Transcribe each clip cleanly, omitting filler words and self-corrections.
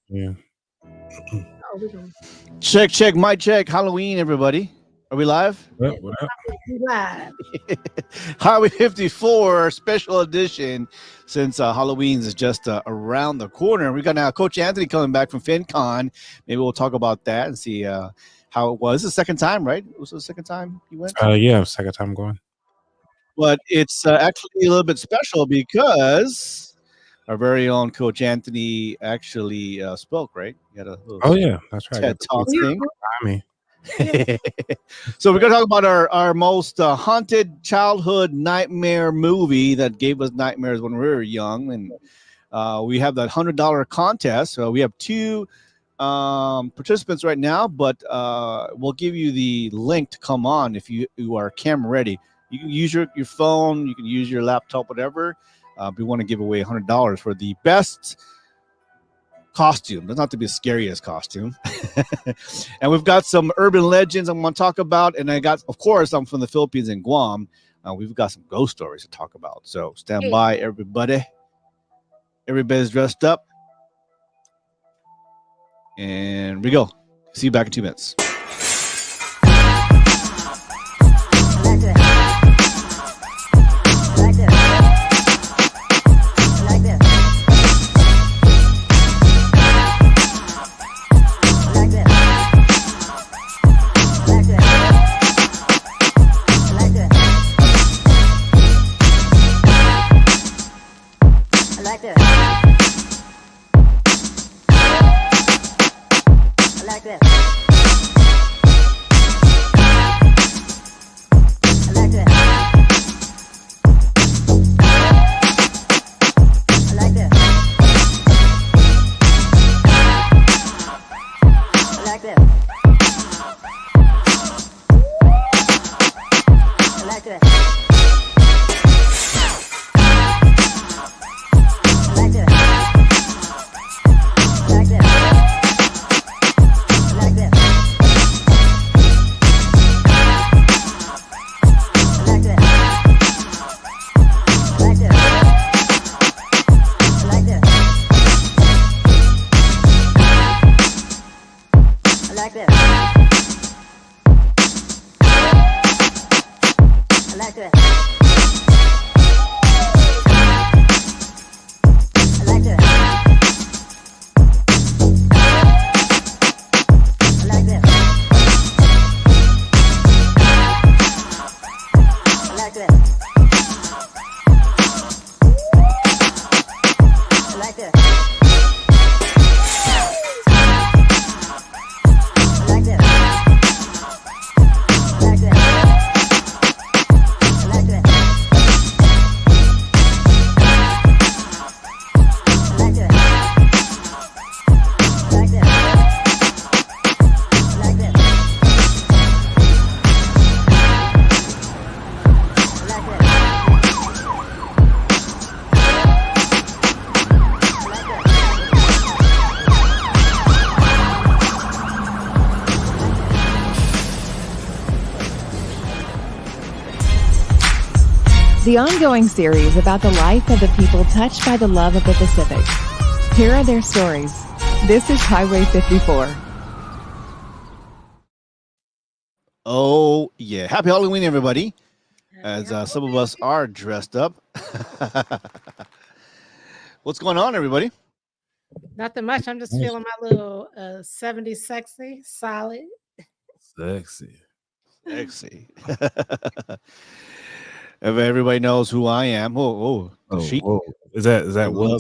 Yeah. Oh, we're going Check, mic check. Halloween, everybody. Are we live? What up? to live. Halloween 54 special edition. Since Halloween's is just around the corner, we got now Coach Anthony coming back from FinCon. Maybe we'll talk about that and see how it was. It's the second time, right? It was the second time you went. Yeah, second time going. But it's actually a little bit special because our very own Coach Anthony actually spoke, right? You had a little Oh yeah, that's right. I TED got Talk the thing. me. So we're going to talk about our most haunted childhood nightmare movie that gave us nightmares when we were young. And we have that $100 contest. So we have two participants right now, but we'll give you the link to come on if you are camera ready. You can use your phone, you can use your laptop, whatever. We want to give away $100 for the best costume. Doesn't have to be the scariest costume. And we've got some urban legends I'm going to talk about. And I got, of course, I'm from the Philippines and Guam. We've got some ghost stories to talk about. So stand by, everybody. Everybody's dressed up. And we go. See you back in 2 minutes. The ongoing series about the life of the people touched by the love of the Pacific. Here are their stories. This is Highway 54. Oh, yeah. Happy Halloween, everybody. As some of us are dressed up. What's going on, everybody? Nothing much. I'm just feeling my little 70s sexy, solid. Sexy. Everybody knows who I am. Whoa. Is that one?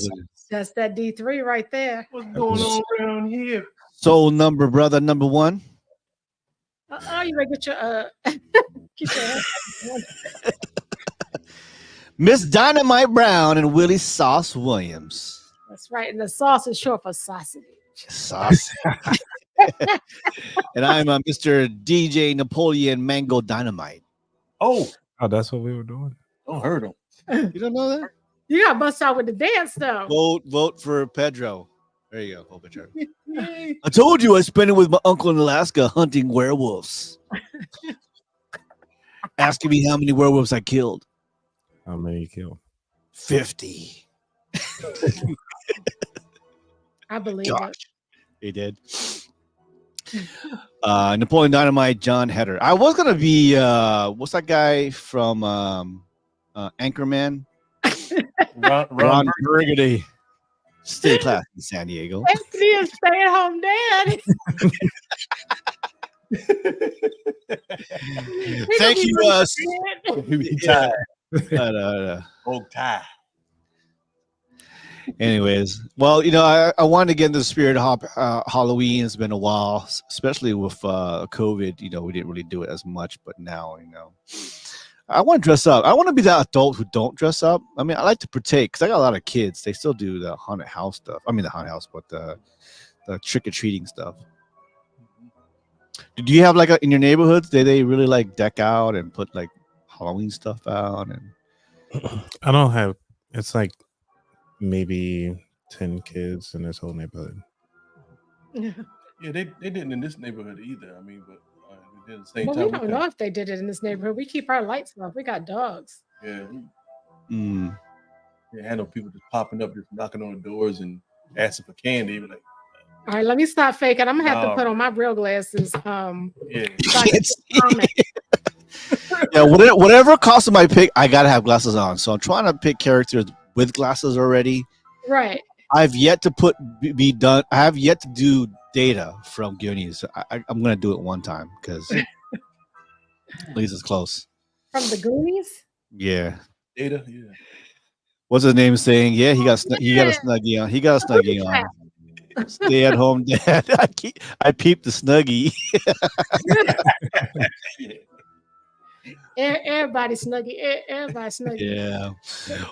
That's that D3 right there. What's going on around here? Soul number, brother, number one. Oh, you ready to get your get your head. Miss Dynamite Brown and Willie Sauce Williams. That's right. And the sauce is short for sausage. Sauce. And I'm Mr. DJ Napoleon Mango Dynamite. Oh, that's what we were doing. don't hurt him. You don't know that? You got to bust out with the dance, though. Vote for Pedro. There you go. Vote Pedro. I told you I spent it with my uncle in Alaska hunting werewolves. Asking me how many werewolves I killed. How many you killed? 50. I believe Gosh. it. He did. Napoleon Dynamite, John Heder. I was gonna be what's that guy from Anchorman? Ron Ron Burgundy. Stay classy in San Diego. Anthony is stay-at-home dad. Thank you. He be Yeah. tired. Old tie. Anyways, well, I wanted to get into the spirit of Halloween. It's been a while, especially with COVID. We didn't really do it as much, but now, I want to dress up. I want to be that adult who don't dress up. I mean, I like to partake because I got a lot of kids. They still do the haunted house stuff. I mean, the haunted house, but the trick-or-treating stuff. Do you have in your neighborhoods? They really like deck out and put like Halloween stuff out? And I don't have. It's like maybe 10 kids in this whole neighborhood. Yeah, they didn't in this neighborhood either. I mean, but we did at the same Well, time. we don't know if they did it in this neighborhood. We keep our lights off. We got dogs. Yeah, Mm. I know people just popping up, just knocking on the doors and asking for candy. Like, All right, let me stop faking. I'm gonna have to put on my real glasses. yeah, So I can comment. Yeah, whatever costume I pick, I gotta have glasses on. So I'm trying to pick characters with glasses already. Right. I've yet to be done. I have yet to do Data from Goonies. I'm gonna do it one time because at least it's close. From the Goonies? Yeah. Data, yeah. What's his name saying? Yeah, he got a snuggie on. He got a snuggie on. Stay at home, Dad. I peeped the snuggie. Everybody snuggie. Everybody snuggie. Yeah.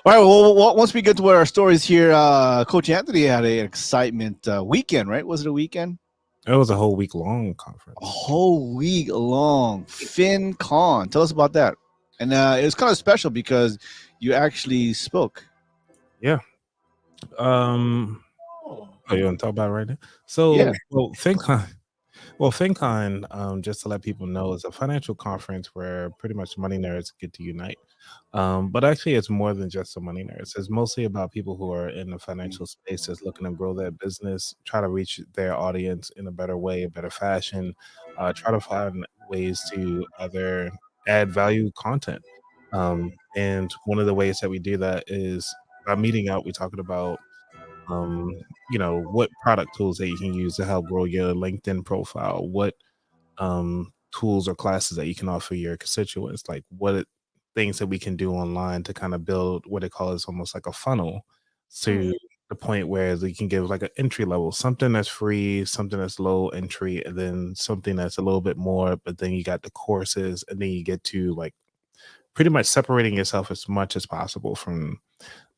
All right. Well, once we get to our stories here, Coach Anthony had an excitement weekend, right? Was it a weekend? It was a whole week long conference. A whole week long. FinCon. Tell us about that. And it was kind of special because you actually spoke. Yeah. Oh, you want to talk about it right now? So, Yeah. FinCon, just to let people know, is a financial conference where pretty much money nerds get to unite. But actually, it's more than just the money nerds. It's mostly about people who are in the financial spaces looking to grow their business, try to reach their audience in a better way, a better fashion, try to find ways to either add value content. And one of the ways that we do that is by meeting out, we're talking about what product tools that you can use to help grow your LinkedIn profile, what tools or classes that you can offer your constituents, like things that we can do online to kind of build what they call is almost like a funnel to the point where you can give like an entry level, something that's free, something that's low entry, and then something that's a little bit more, but then you got the courses, and then you get to like pretty much separating yourself as much as possible from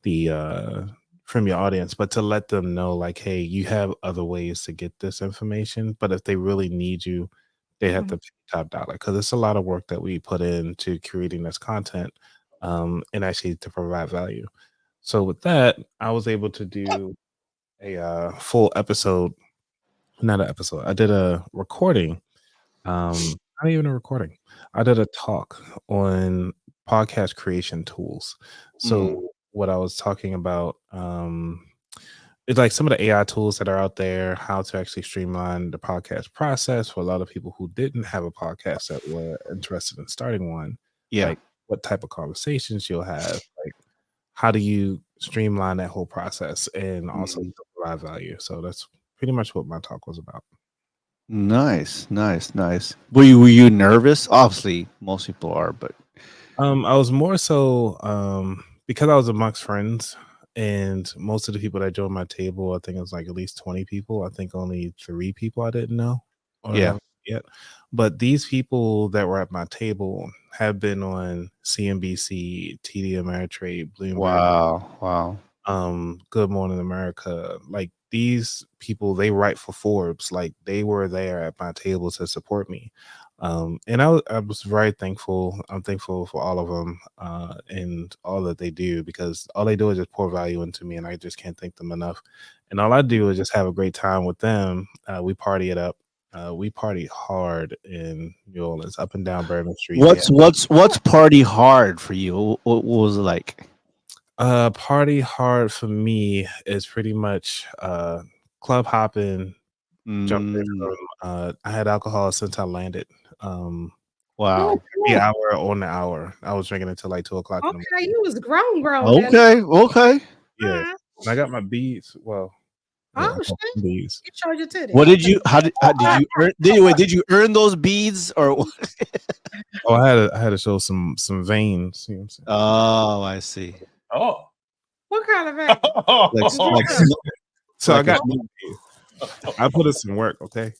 your audience, but to let them know like, hey, you have other ways to get this information, but if they really need you, they have to pay top dollar, because it's a lot of work that we put into creating this content and actually to provide value. So with that, I was able to do a full episode, not an episode, I did a recording, not even a recording, I did a talk on podcast creation tools. So what I was talking about it's like some of the AI tools that are out there, how to actually streamline the podcast process for a lot of people who didn't have a podcast that were interested in starting one. Yeah. Like what type of conversations you'll have, like how do you streamline that whole process and also provide value. So that's pretty much what my talk was about. Nice. Were you nervous? Obviously, most people are, but I was more so because I was amongst friends, and most of the people that joined my table, I think it was like at least 20 people. I think only 3 people I didn't know or haven't yet. But these people that were at my table have been on CNBC, TD Ameritrade, Bloomberg. Wow. Good Morning America. Like these people, they write for Forbes. Like they were there at my table to support me. And I was very thankful. I'm thankful for all of them and all that they do, because all they do is just pour value into me, and I just can't thank them enough. And all I do is just have a great time with them. We party it up. We party hard in New Orleans, up and down Bourbon Street. What's party hard for you? What was it like? Party hard for me is pretty much club hopping, Jumped in Mm, from, I had alcohol since I landed. wow. Every hour on the hour. I was drinking until like 2 o'clock in the Okay, morning. you was grown then. Okay. Okay. Yeah. Uh, And I got my beads. Well, yeah, I oh got shit, some beads. you showed your titties. What did Okay. you? How did you earn? Did you earn those beads or? What? Oh, I had to show some veins. You know what I'm saying? Oh, I see. Oh. What kind of vein? Like Did you like show? So I like a got I put in some work, okay?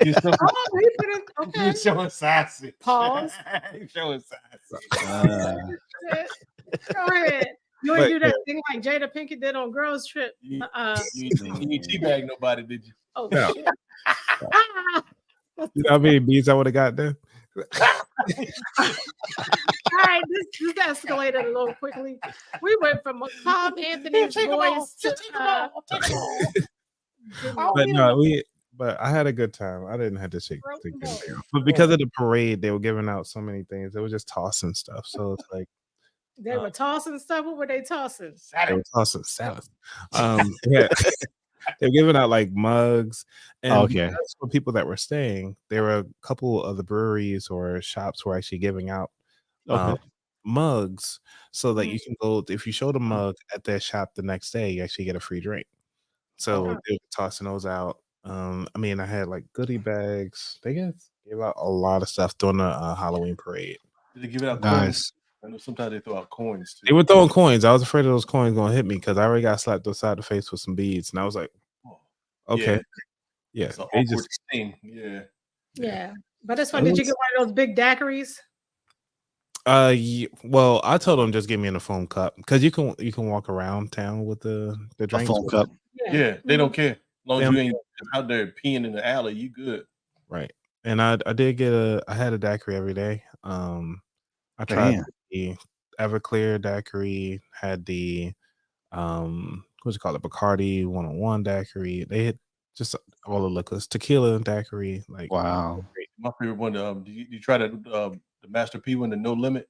You so Oh, he put it. Okay. you showing sassy. Pause. You showing sassy. Shit. Go ahead. You ain't But do that thing like Jada Pinkett did on Girls Trip. You teabag nobody, did you? Oh no, shit. you know how many beads I would have got there? All right, this escalated a little quickly. We went from Tom Anthony's voice to But no, but I had a good time. I didn't have to shake the Broken thing bones. off. But because of the parade, they were giving out so many things. They were just tossing stuff. So it's like They were tossing stuff. What were they tossing? they were tossing salad. Yeah. They're giving out like mugs, and Okay. because for people that were staying, there were a couple of the breweries or shops were actually giving out Okay. mugs, so that you can go if you show the mug at their shop the next day, you actually get a free drink. So Oh. they were tossing those out. I mean, I had like goodie bags. They gave out a lot of stuff during the Halloween parade. Did they give it out coins? Nice. I know sometimes they throw out coins too. They were throwing coins. I was afraid of those coins gonna hit me because I already got slapped upside the face with some beads, and I was like, okay, yeah. It's an They awkward just thing. Yeah. Yeah. But this one, did you get one of those big daiquiris? well, I told them just give me in a foam cup because you can walk around town with the A drinks. phone cup. Yeah, they don't care. As long as They you ain't out there peeing in the alley, you good. Right. And I did get I had a daiquiri every day. I tried Damn. the Everclear daiquiri, had the what's it called, a Bacardi 101 daiquiri. They had just all the liquors, tequila daiquiri, like Wow. My favorite one. You try the Master P one, the No Limit?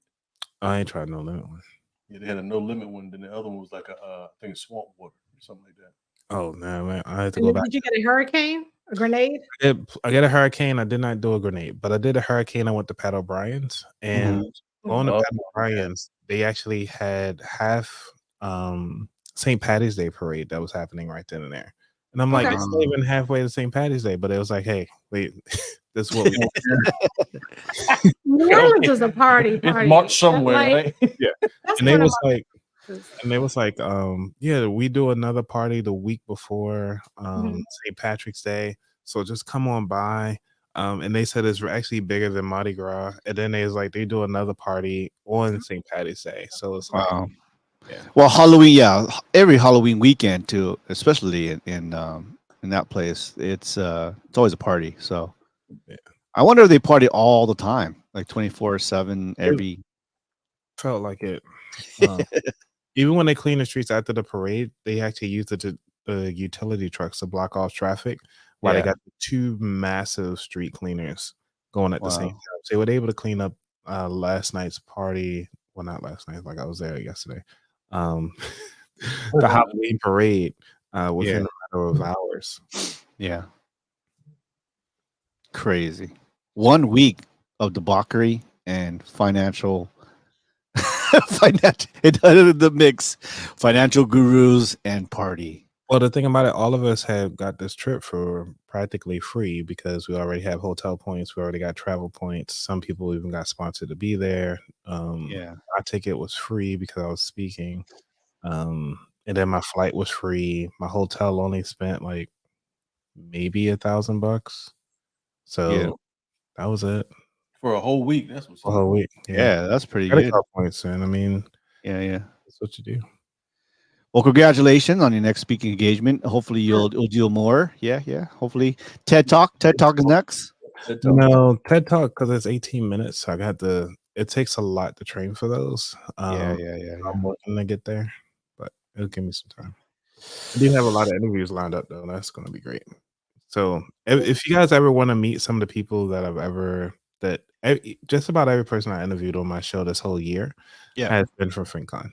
I ain't tried no limit one. Yeah, they had a No Limit one. Then the other one was like I think it's swamp water or something like that. Oh man, I had to And go then back. did you get a hurricane? A grenade? I get a hurricane. I did not do a grenade, but I did a hurricane. I went to Pat O'Brien's, and going to Oh, Pat O'Brien's, they actually had half St. Patty's Day parade that was happening right then and there. And I'm like, Okay. it's not even halfway to St. Patty's Day, but it was like, hey, wait, this is what we New Orleans is a party. It's March somewhere, Like, right? yeah. that's And they one of was my like, yeah, we do another party the week before St. Patrick's Day. So just come on by. And they said it's actually bigger than Mardi Gras. And then they was like, they do another party on St. Patty's Day. So it's like, Wow. yeah. Well, Halloween, yeah, every Halloween weekend too, especially in that place, it's always a party. So Yeah. I wonder if they party all the time, like 24/7 every. Felt like it. Even when they clean the streets after the parade, they actually use the utility trucks to block off traffic while they Yeah. got the two massive street cleaners going at the same Wow. time. So they were able to clean up last night's party. Well, not last night, like I was there yesterday. The Halloween parade within a matter of hours. Yeah. Crazy. 1 week of debauchery and financial the mix, financial gurus and party. Well, the thing about it, all of us have got this trip for practically free because we already have hotel points. We already got travel points. Some people even got sponsored to be there. Yeah. My ticket was free because I was speaking. And then my flight was free. My hotel only spent like maybe $1,000. So that was it. For a whole week. That's what's For a whole week. Yeah, that's pretty Credit good. card points, and I mean, Yeah. that's what you do. Well, congratulations on your next speaking engagement. Hopefully you'll do more. Yeah. Hopefully TED Talk is next. No, TED Talk, because it's 18 minutes. So I got it takes a lot to train for those. Yeah. I'm working to get there, but it'll give me some time. I do have a lot of interviews lined up though. That's going to be great. So if you guys ever want to meet some of the people that just about every person I interviewed on my show this whole year has been from FinCon.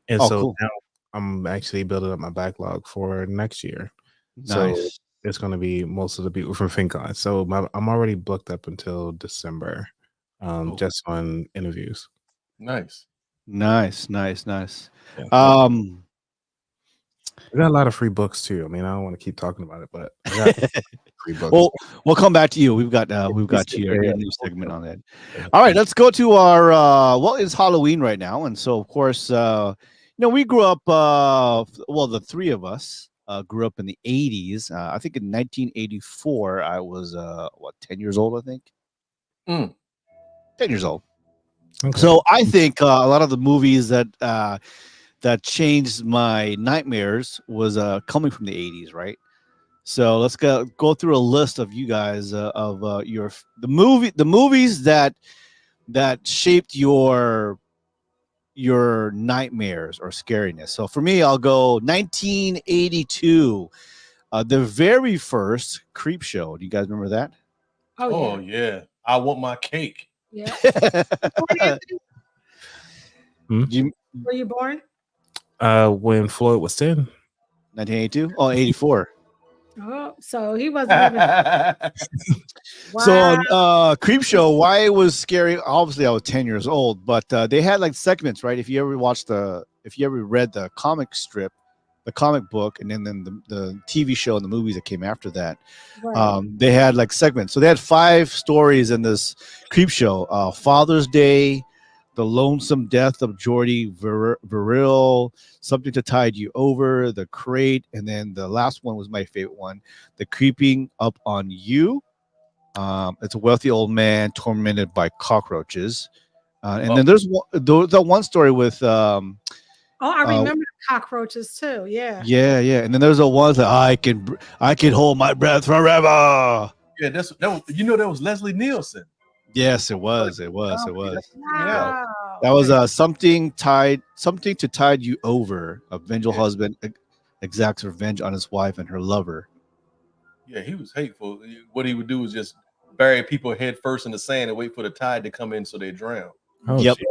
And so cool. now I'm actually building up my backlog for next year. Nice. So it's going to be most of the people from FinCon. So I'm already booked up until December, just on interviews. Nice. Nice. Yeah. Um, I got a lot of free books too. I mean, I don't want to keep talking about it, but I got free books. well, we'll come back to you. We've got your new segment on that. All right, let's go to our well, it's Halloween right now, and so of course, we grew up. Well, the three of us grew up in the '80s. I think in 1984, I was 10 years old. I think 10 years old. Okay. So I think a lot of the movies that changed my nightmares was coming from the '80s, right? So let's go through a list of you guys of the movies that shaped your nightmares or scariness. So for me, I'll go 1982, the very first Creep Show. Do you guys remember that? Oh yeah. I want my cake. yeah. Hmm? Were you born? When Floyd was 10. 1982? Oh, 84. Oh, so he wasn't even. So Wow. Creep Show, why it was scary? Obviously, I was 10 years old, but they had like segments, right? If you ever read the comic strip, the comic book, and then the TV show and the movies that came after that, Right. they had like segments. So they had 5 stories in this Creep Show: Father's Day, The Lonesome Death of Jordy Verrill, Something to Tide You Over, The Crate, and then the last one was my favorite one, The Creeping Up on You. It's a wealthy old man tormented by cockroaches. And then there's the one story with Oh, I remember the cockroaches too. Yeah. yeah. And then there's the ones that I can hold my breath forever. Yeah, that was Leslie Nielsen. Yes, it was. Wow. That was something to tide you over. A vengeful husband exacts revenge on his wife and her lover. Yeah, he was hateful. What he would do was just bury people head first in the sand and wait for the tide to come in so they drown. Oh, Yep. geez.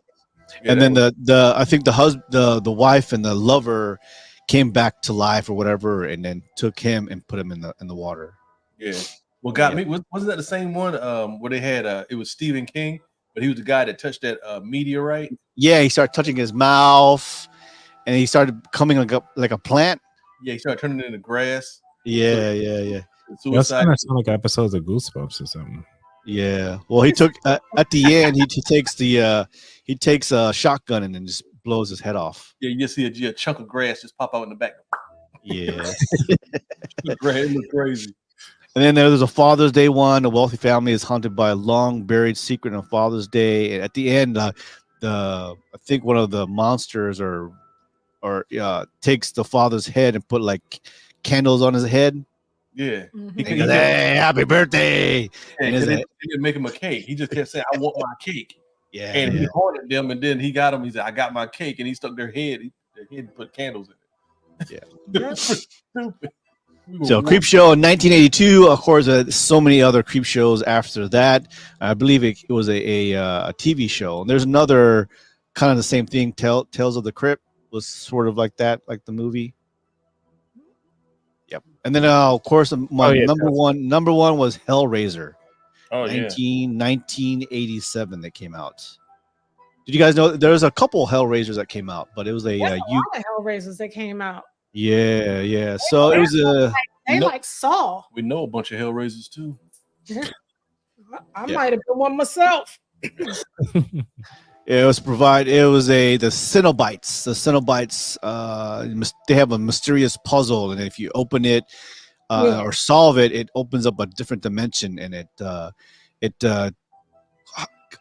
Yeah, And then I think the wife and the lover came back to life or whatever, and then took him and put him in the water. Yeah. What got me wasn't that the same one where they had it was Stephen King, but he was the guy that touched that meteorite. Yeah, he started touching his mouth, and he started coming like a plant. Yeah, he started turning into grass. Yeah. That's kind of sound like episodes of Goosebumps or something. Yeah. Well, he took at the end. He takes a shotgun and then just blows his head off. Yeah, you just see a chunk of grass just pop out in the back. Yeah. It looked crazy. And then there's a Father's Day one. A wealthy family is haunted by a long buried secret on Father's Day. And at the end, I think one of the monsters or takes the father's head and put like candles on his head. Yeah. Mhm. He goes, "Hey, happy birthday!" And they didn't make him a cake. He just kept saying, "I want my cake." Yeah. And he haunted them, and then he got them. He said, "I got my cake," and he stuck their head and put candles in it. Yeah. Stupid. So Creep Show in 1982. Of course, so many other Creep Shows after that. I believe it was a TV show. And there's another kind of the same thing. Tales of the Crypt was sort of like that, like the movie. Yep. And then of course my number one was Hellraiser. Oh, 1987 that came out. Did you guys know there's a couple Hellraisers that came out, but it was a lot of Hellraisers that came out. Yeah. So it was they like Saw. We know a bunch of Hellraisers too. I might have been one myself. It was the Cenobites. The Cenobites, they have a mysterious puzzle, and if you open it or solve it, it opens up a different dimension, and it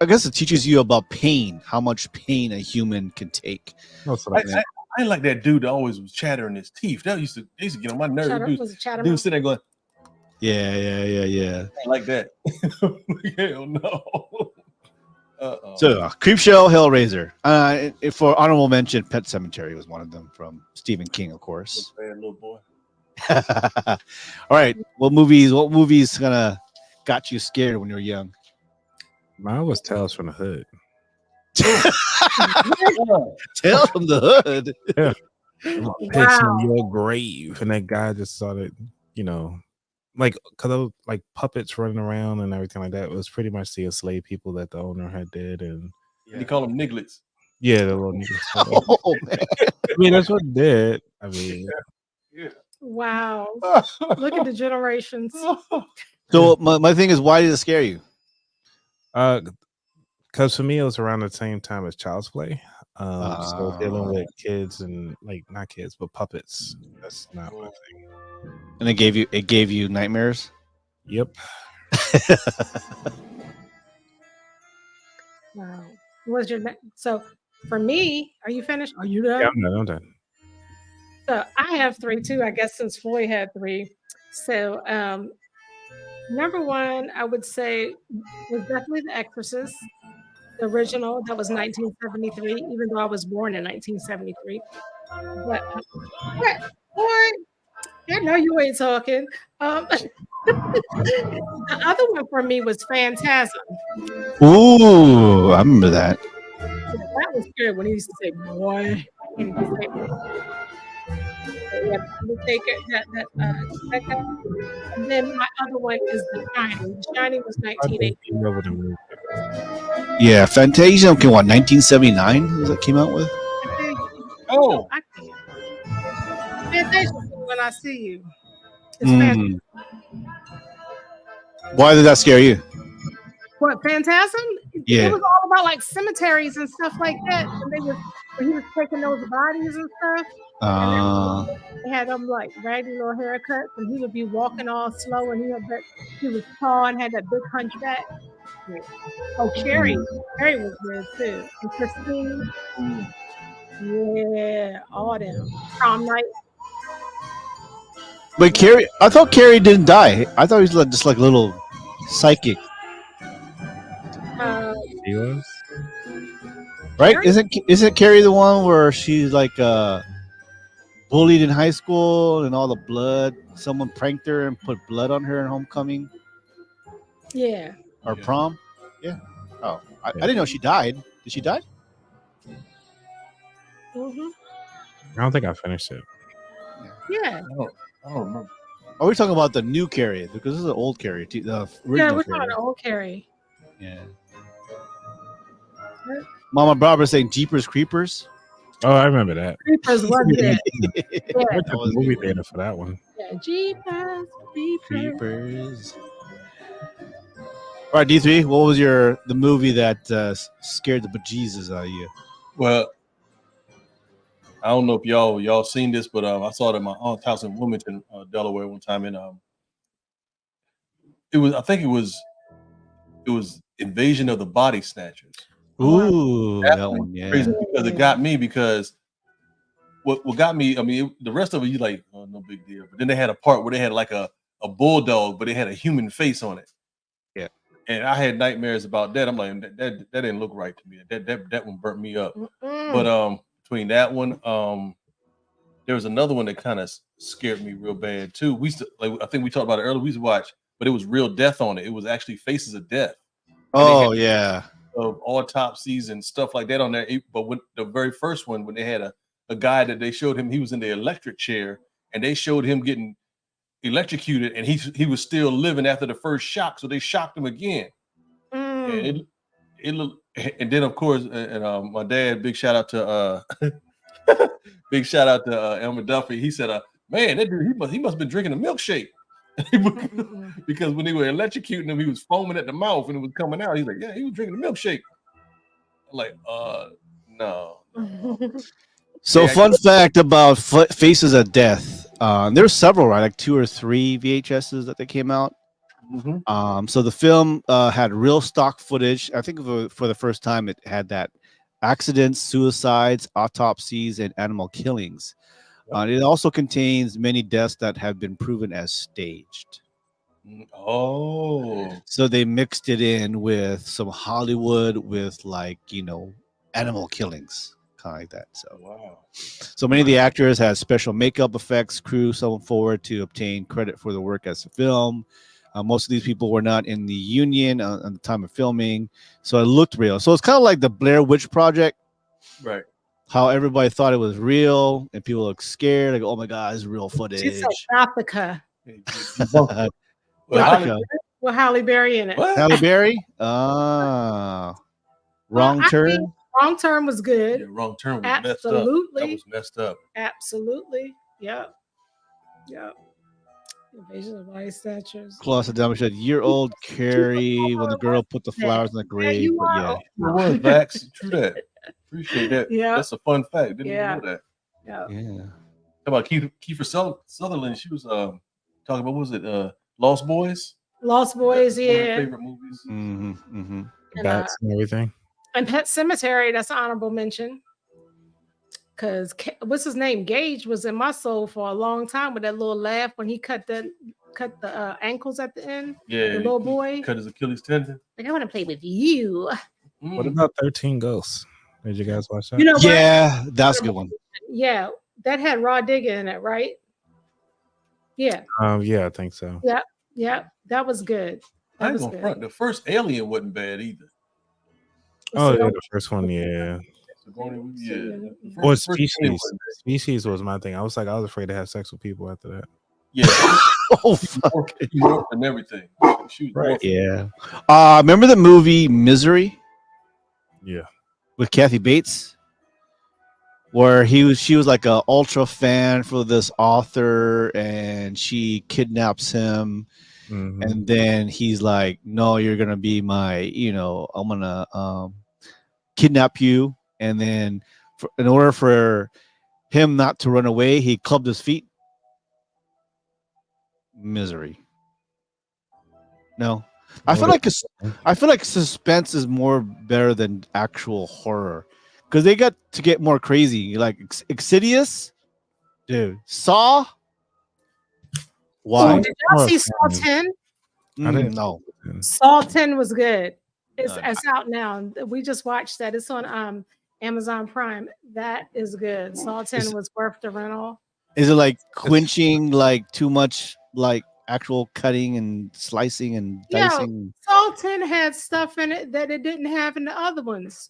I guess it teaches you about pain, how much pain a human can take. I like that dude that always was chattering his teeth. That used to get on my nerves. Dude sitting there going, Yeah. I like that. Hell no. So Creep Show, Hellraiser. For honorable mention, Pet Sematary was one of them from Stephen King, of course. Bad little boy. All right, what movies got you scared when you were young? Mine was Tales from the Hood. Tales from the Hood. Yeah. Pitching your grave, and that guy just started, like because like puppets running around and everything like that. It was pretty much the enslaved people that the owner had did, and And you call them nigglets. yeah, the little niggas. Oh man. I mean, that's what it did. I mean, Yeah. Wow. Look at the generations. So my thing is, why did it scare you? because for me, it was around the same time as Child's Play. So dealing Ah. with kids and like not kids, but puppets. That's not my thing. And it gave you nightmares. Yep. Wow. What was your so for me? Are you finished? Are you Yeah, done? I'm done. I'm done. So I have three too. I guess since Floyd had three. So number one, I would say was definitely The Exorcist, the original. That was 1973. Even though I was born in 1973. But what? Boy, I know you ain't talking. The other one for me was Phantasm. Ooh, I remember that. Yeah, that was good when he used to say "boy." When he used to say, yeah, Undertaker, that guy. And then my other one is The Shining. The Shining was I don't 1980. remember the movie. Yeah, Fantasia. Okay, what 1979 was that came out with? Oh, I can't. Fantasia when I see you. It's fantastic. Why did that scare you? What Phantasm? Yeah. It was all about like cemeteries and stuff like that. When he was taking those bodies and stuff. They had them like raggedy little haircuts, and he would be walking all slow, and he was tall and had that big hunchback. Yeah. Oh, Carrie was good too, and Christine. Yeah, all them. Prom night. But Carrie, I thought Carrie didn't die. I thought he was like, just like a little psychic, He was. right? Carrie? Isn't Carrie the one where she's like bullied in high school and all the blood? Someone pranked her and put blood on her in homecoming Yeah. or Yeah. prom. Yeah. Oh, I didn't know she died. Did she die? Hmm. I don't think I finished it. Yeah. I don't remember. Are we talking about the new Carrie? Because this is an old Carrie, the Yeah, original we're Carrie. talking old Carrie. Yeah. Mama Barbara saying Jeepers Creepers. Oh, I remember that. Creepers was it? I Yeah. went to the movie theater for that one. Yeah. Jeepers Creepers. Creepers. All right, D3. What was the movie that scared the bejesus out of you? Well, I don't know if y'all seen this, but I saw it at my aunt's house in Wilmington, Delaware, one time, and I think it was Invasion of the Body Snatchers. Ooh, that That one, was yeah. crazy because it got me because what got me. I mean, the rest of it, you like, oh, no big deal. But then they had a part where they had like a bulldog, but it had a human face on it. Yeah. And I had nightmares about that. I'm like, that didn't look right to me. That one burnt me up. But between that one, there was another one that kind of scared me real bad too. We used to, like, I think we talked about it earlier. We used to watch, but it was real death on it. It was actually Faces of Death. Oh yeah. Of autopsies and stuff like that on there. But when the very first one, when they had a guy that they showed him, he was in the electric chair, and they showed him getting electrocuted, and he was still living after the first shock, so they shocked him again. And and then of course, and my dad, big shout out to big shout out to Elmer Duffy. He said, man, that dude, he must have been drinking a milkshake. Because when they were electrocuting him, he was foaming at the mouth and it was coming out. He's like, yeah, he was drinking a milkshake. I'm like, no. So, Yeah, fun fact about Faces of Death. There's several, right? Like 2 or 3 VHSs that they came out. So the film had real stock footage. I think for the first time, it had that accidents, suicides, autopsies, and animal killings. It also contains many deaths that have been proven as staged. Oh. So they mixed it in with some Hollywood with animal killings, kind of like that. So wow. So many of the actors had special makeup effects crew someone forward to obtain credit for the work as a film. Most of these people were not in the union at the time of filming, so it looked real. So it's kind of like the Blair Witch Project, right? How everybody thought it was real, and people look scared, like, "Oh my God, it's real footage." She's so Gothica. Well, with, Gotcha. with Halle Berry in it. What? Halle Berry. Ah, Well, wrong I turn. mean, Wrong Turn was good. Yeah, Wrong Turn was messed up. That Absolutely. was messed up. Absolutely. Yep. Yep. Invasion of Body Snatchers. Close to damage. Year-old Carrie when the girl put the flowers in the grave. you But yeah, are. It was Vax. True that. Appreciate that. Yeah. That's a fun fact. Didn't Yeah. even know that. Yeah. yeah. How about Kiefer Sutherland? She was talking about, what was it? Lost Boys. Lost Boys, That's one of her yeah. favorite movies. Mm-hmm, mm-hmm. Bats and everything. And Pet Cemetery, that's an honorable mention. Because what's his name? Gage was in my soul for a long time with that little laugh when he cut the ankles at the end. Yeah, The little boy. cut his Achilles tendon. Like, I want to play with you. What about 13 Ghosts? Did you guys watch that? You know what? Yeah, that's a good one. Yeah, that had Raw Digger in it, right? Yeah. Yeah, I think so. Yeah, that was good. I That ain't was gonna good. front. The first Alien wasn't bad either. Oh, So- yeah, the first one, yeah. Yeah. Or Species. Species was my thing. I was afraid to have sex with people after that. Yeah. Oh, fuck. She morphed and everything. She was Right. morphing. Yeah. Remember the movie Misery Yeah. with Kathy Bates, where she was like a ultra fan for this author, and she kidnaps him, Mhm. and then he's like, "No, you're gonna be my, I'm gonna kidnap you," and then in order for him not to run away, he clubbed his feet. Misery. No, I feel like suspense is more better than actual horror, because they got to get more crazy. Like Insidious, dude. Saw. Why? Oh, did y'all see Saw 10? I didn't No. Saw 10 was good. No, It's out now. We just watched that. It's on Amazon Prime. That is good. Saw 10 was worth the rental. Is it like quenching, like too much, like actual cutting and slicing and Yeah. dicing? Saw 10 had stuff in it that it didn't have in the other ones.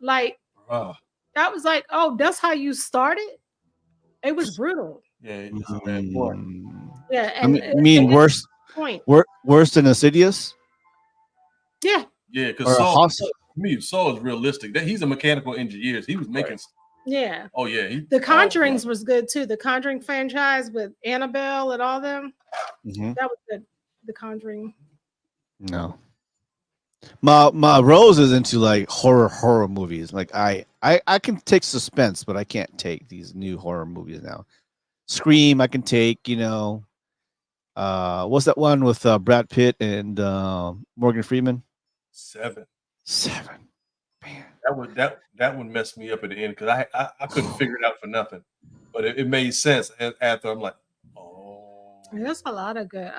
Like, Wow. that was like, oh, that's how you started? It was brutal. Yeah, it's a bad boy. Yeah. I And mean, worse, point. worse than Insidious. Yeah. Yeah, Or because a Saw, house- to me, Saw is realistic. He's a mechanical engineer. He was making. Yeah. Oh yeah. The Conjurings was good too. The Conjuring franchise with Annabelle and all them. Mhm. That was good. The Conjuring. No. My Rose is into like horror movies. Like I can take suspense, but I can't take these new horror movies now. Scream, I can take. What's that one with Brad Pitt and Morgan Freeman? 7. 7. Man. That one messed me up at the end because I couldn't figure it out for nothing, but it made sense after. I'm like, oh, There's a lot of good.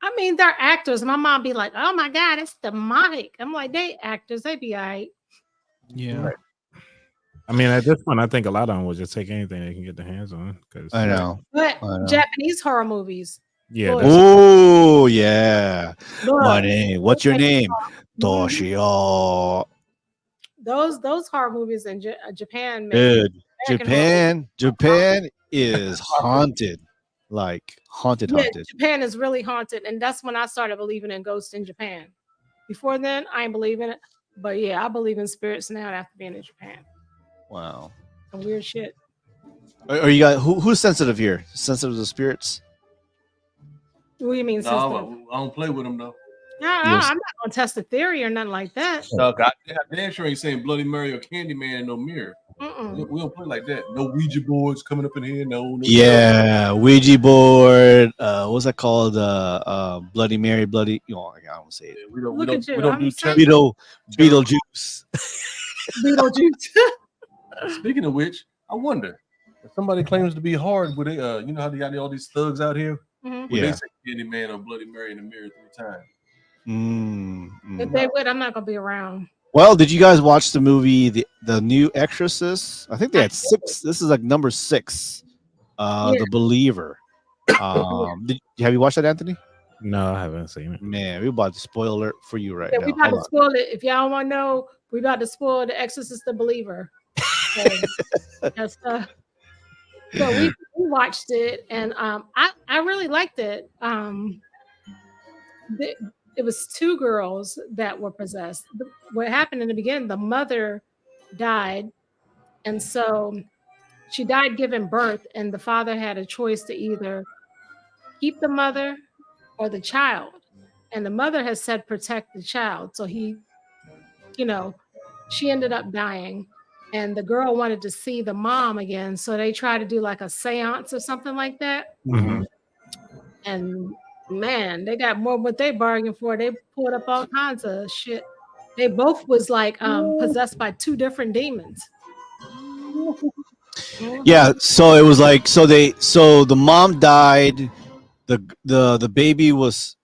I mean, they're actors. My mom be like, "Oh my God, it's demonic." I'm like, they actors. They be all right. Yeah. Right. I mean, at this point, I think a lot of them will just take anything they can get their hands on. Because I know. But I know. Japanese horror movies. Yeah. Look. Oh yeah. Look, My name. What's your name? Mhm. Toshio. Those horror movies in Japan. Make Dude, American Japan is haunted. Like haunted. Yeah, Japan is really haunted, and that's when I started believing in ghosts in Japan. Before then, I ain't believe in it, but yeah, I believe in spirits now after being in Japan. Wow. Some weird shit. Are you guys who's sensitive here? Sensitive to spirits? What do you mean? no, I don't play with them though. Yes. I'm not gonna test a theory or nothing like that. No, I damn sure ain't saying Bloody Mary or Candyman in no mirror. Mm-mm. We don't play like that. No Ouija boards coming up in here. No. Yeah, Ouija board. What's that called? Bloody Mary, bloody. I don't say it. Yeah, we don't Look at you. do I'm check. Beetlejuice. Beetlejuice. Speaking of which, I wonder if somebody claims to be hard, would they? You know how they got all these thugs out here? Mhm. Would they Yeah. say Candyman or Bloody Mary in the mirror 3 times? If they would, I'm not gonna be around. Well, did you guys watch the movie the new Exorcist? I think they had 6. This is like number 6. Yeah. The Believer. Have you watched that, Anthony? No, I haven't seen it. Man, we're about to spoil alert for you right Yeah, now. we about Hold to on. spoil it. If y'all want to know, we about to spoil the Exorcist the Believer. That's so we watched it, and I really liked it. the, it was two girls that were possessed. What happened in the beginning, the mother died, and so she died giving birth, and the father had a choice to either keep the mother or the child. And the mother has said protect the child. So he, you know, she ended up dying. And the girl wanted to see the mom again. So they tried to do like a seance or something like that. Mhm. And man, they got more what they bargained for. They pulled up all kinds of shit. They both was like possessed by two different demons. Yeah, Mhm. so it was like so the mom died, the baby was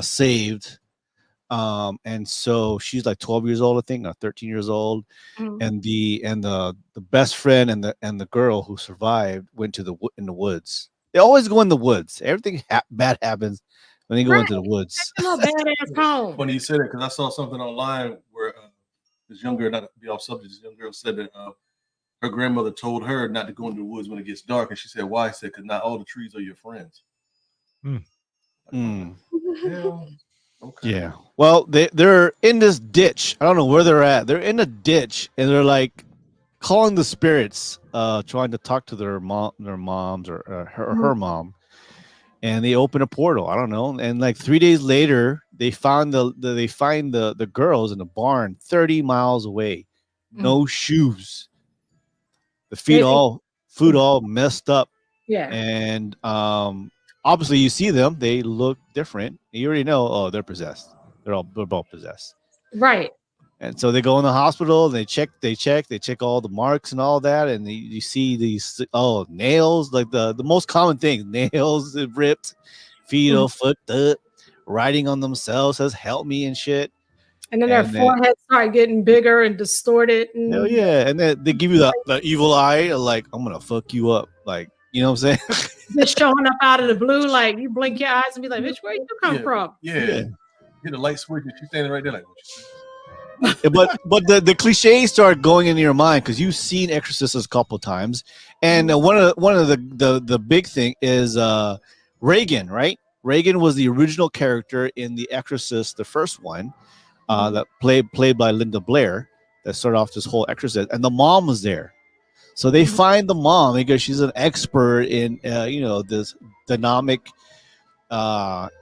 saved, and so she's like 12 years old, I think, or 13 years old, Mhm. and the best friend and the girl who survived went to in the woods. They always go in the woods. Everything bad happens when they go Right. into the Take woods. your little badass home. Funny you said it because I saw something online where this young girl, not to be off subject, this young girl said that her grandmother told her not to go into the woods when it gets dark, and she said, "Why?" He said, "Because not all the trees are your friends." Mm. Like, Mm. hell, okay. Yeah. Well, they're in this ditch. I don't know where they're at. They're in a ditch, and they're like calling the spirits, trying to talk to their moms, or her mom, and they open a portal. I don't know. And like 3 days later, they found they find the girls in a barn 30 miles away, no Mhm. shoes, the They think, food all messed up, yeah, and obviously you see them. They look different. You already know. Oh, they're possessed. They're both possessed. right. And so they go in the hospital and they check all the marks and all that. And you see these, nails, like the most common things, nails ripped, feet Mhm. all fucked up, writing on themselves says help me and shit. And then their And then, foreheads start getting bigger and distorted. hell And yeah. And then they give you the evil eye, like, I'm going to fuck you up. Like, you know what I'm saying? just showing up out of the blue, like you blink your eyes and be like, "Bitch, where you come Yeah, from?" yeah. Hit a light switch, and she's standing right there, like, "What you say?" But the cliches start going into your mind because you've seen Exorcist a couple times, and Mhm. one of the big thing is Reagan, right? Reagan was the original character in The Exorcist, the first one, Mhm. that played by Linda Blair, that started off this whole Exorcist, and the mom was there. So they Mhm. find the mom because she's an expert in this dynamic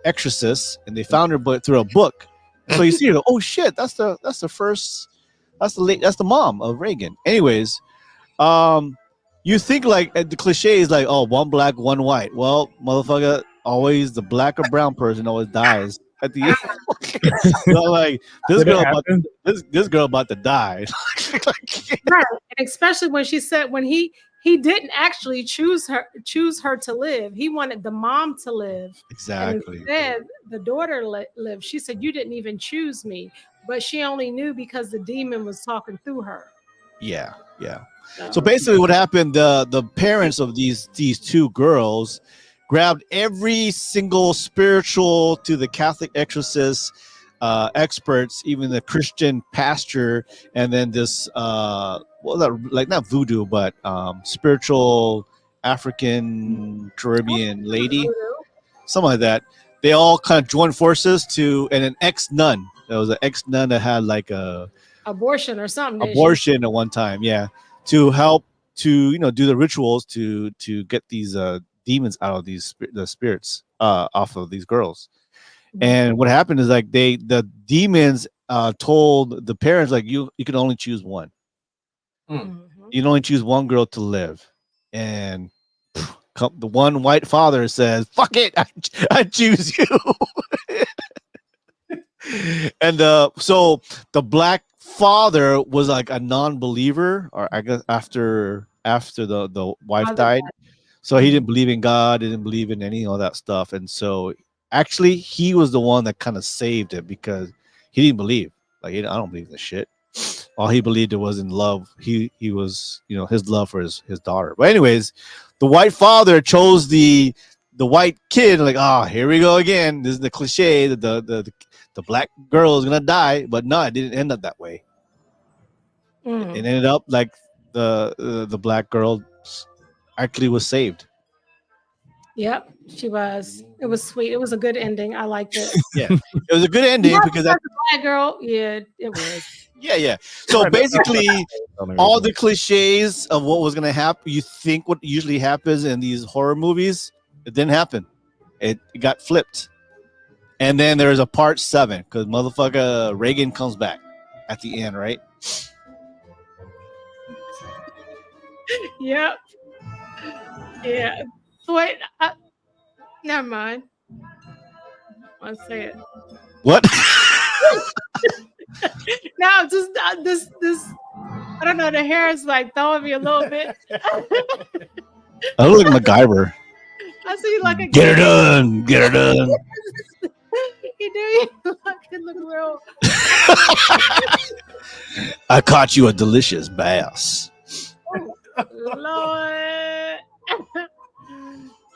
exorcist, and they found her but through a book. So you see her, oh shit, that's the first, that's the mom of Reagan. Anyways, um, you think like the cliche is like, oh, one black, one white. Well, motherfucker, always the black or brown person always dies at the end. So like this Did it girl about happen? this girl about to die. Right, and especially when she said when he didn't actually choose her to live. He wanted the mom to live, and Exactly. instead the daughter lived. She said, "You didn't even choose me," but she only knew because the demon was talking through her. Yeah, yeah. So So, basically, what happened? The parents of these two girls grabbed every single spiritual to the Catholic exorcist experts, even the Christian pastor, and then this like not voodoo, but spiritual African Caribbean lady, something like that. They all kind of joined forces and an ex nun. There was an ex nun that had like a abortion or something, did she? abortion at one time, yeah, to help to do the rituals to get these demons out of the spirits off of these girls. Mhm. And what happened is like the demons told the parents like you can only choose one. Mm. Mhm. You can only choose one girl to live. And the one white father says, fuck it, I choose you. And so the black father was like a non-believer, or I guess after the wife Mother died, so he mhm. didn't believe in God, didn't believe in any of that stuff. And so actually he was the one that kind of saved it because he didn't believe, like, I don't believe in this shit. All he believed it was in love. He was, his love for his daughter. But anyways, the white father chose the white kid, like, here we go again. This is the cliche that the black girl is gonna die, but no, it didn't end up that way. It Mhm. ended up like the black girl actually was saved. Yep, she was. It was sweet. It was a good ending. I liked it. Yeah, it was a good ending Not because because that, of Bad Girl. Yeah, it was. yeah. So Right, that's basically, the only all reason. the cliches of what was gonna happen, you think what usually happens in these horror movies, it didn't happen. It got flipped, and then there's a part 7 because motherfucker Reagan comes back at the end, right? Yep. Yeah. Wait. Never mind. I'll say it. What? No, just this. I don't know. The hair is like throwing me a little bit. I look like MacGyver. I see you like a Get her done. Get her done. You do. You look real. I caught you a delicious bass. Lord.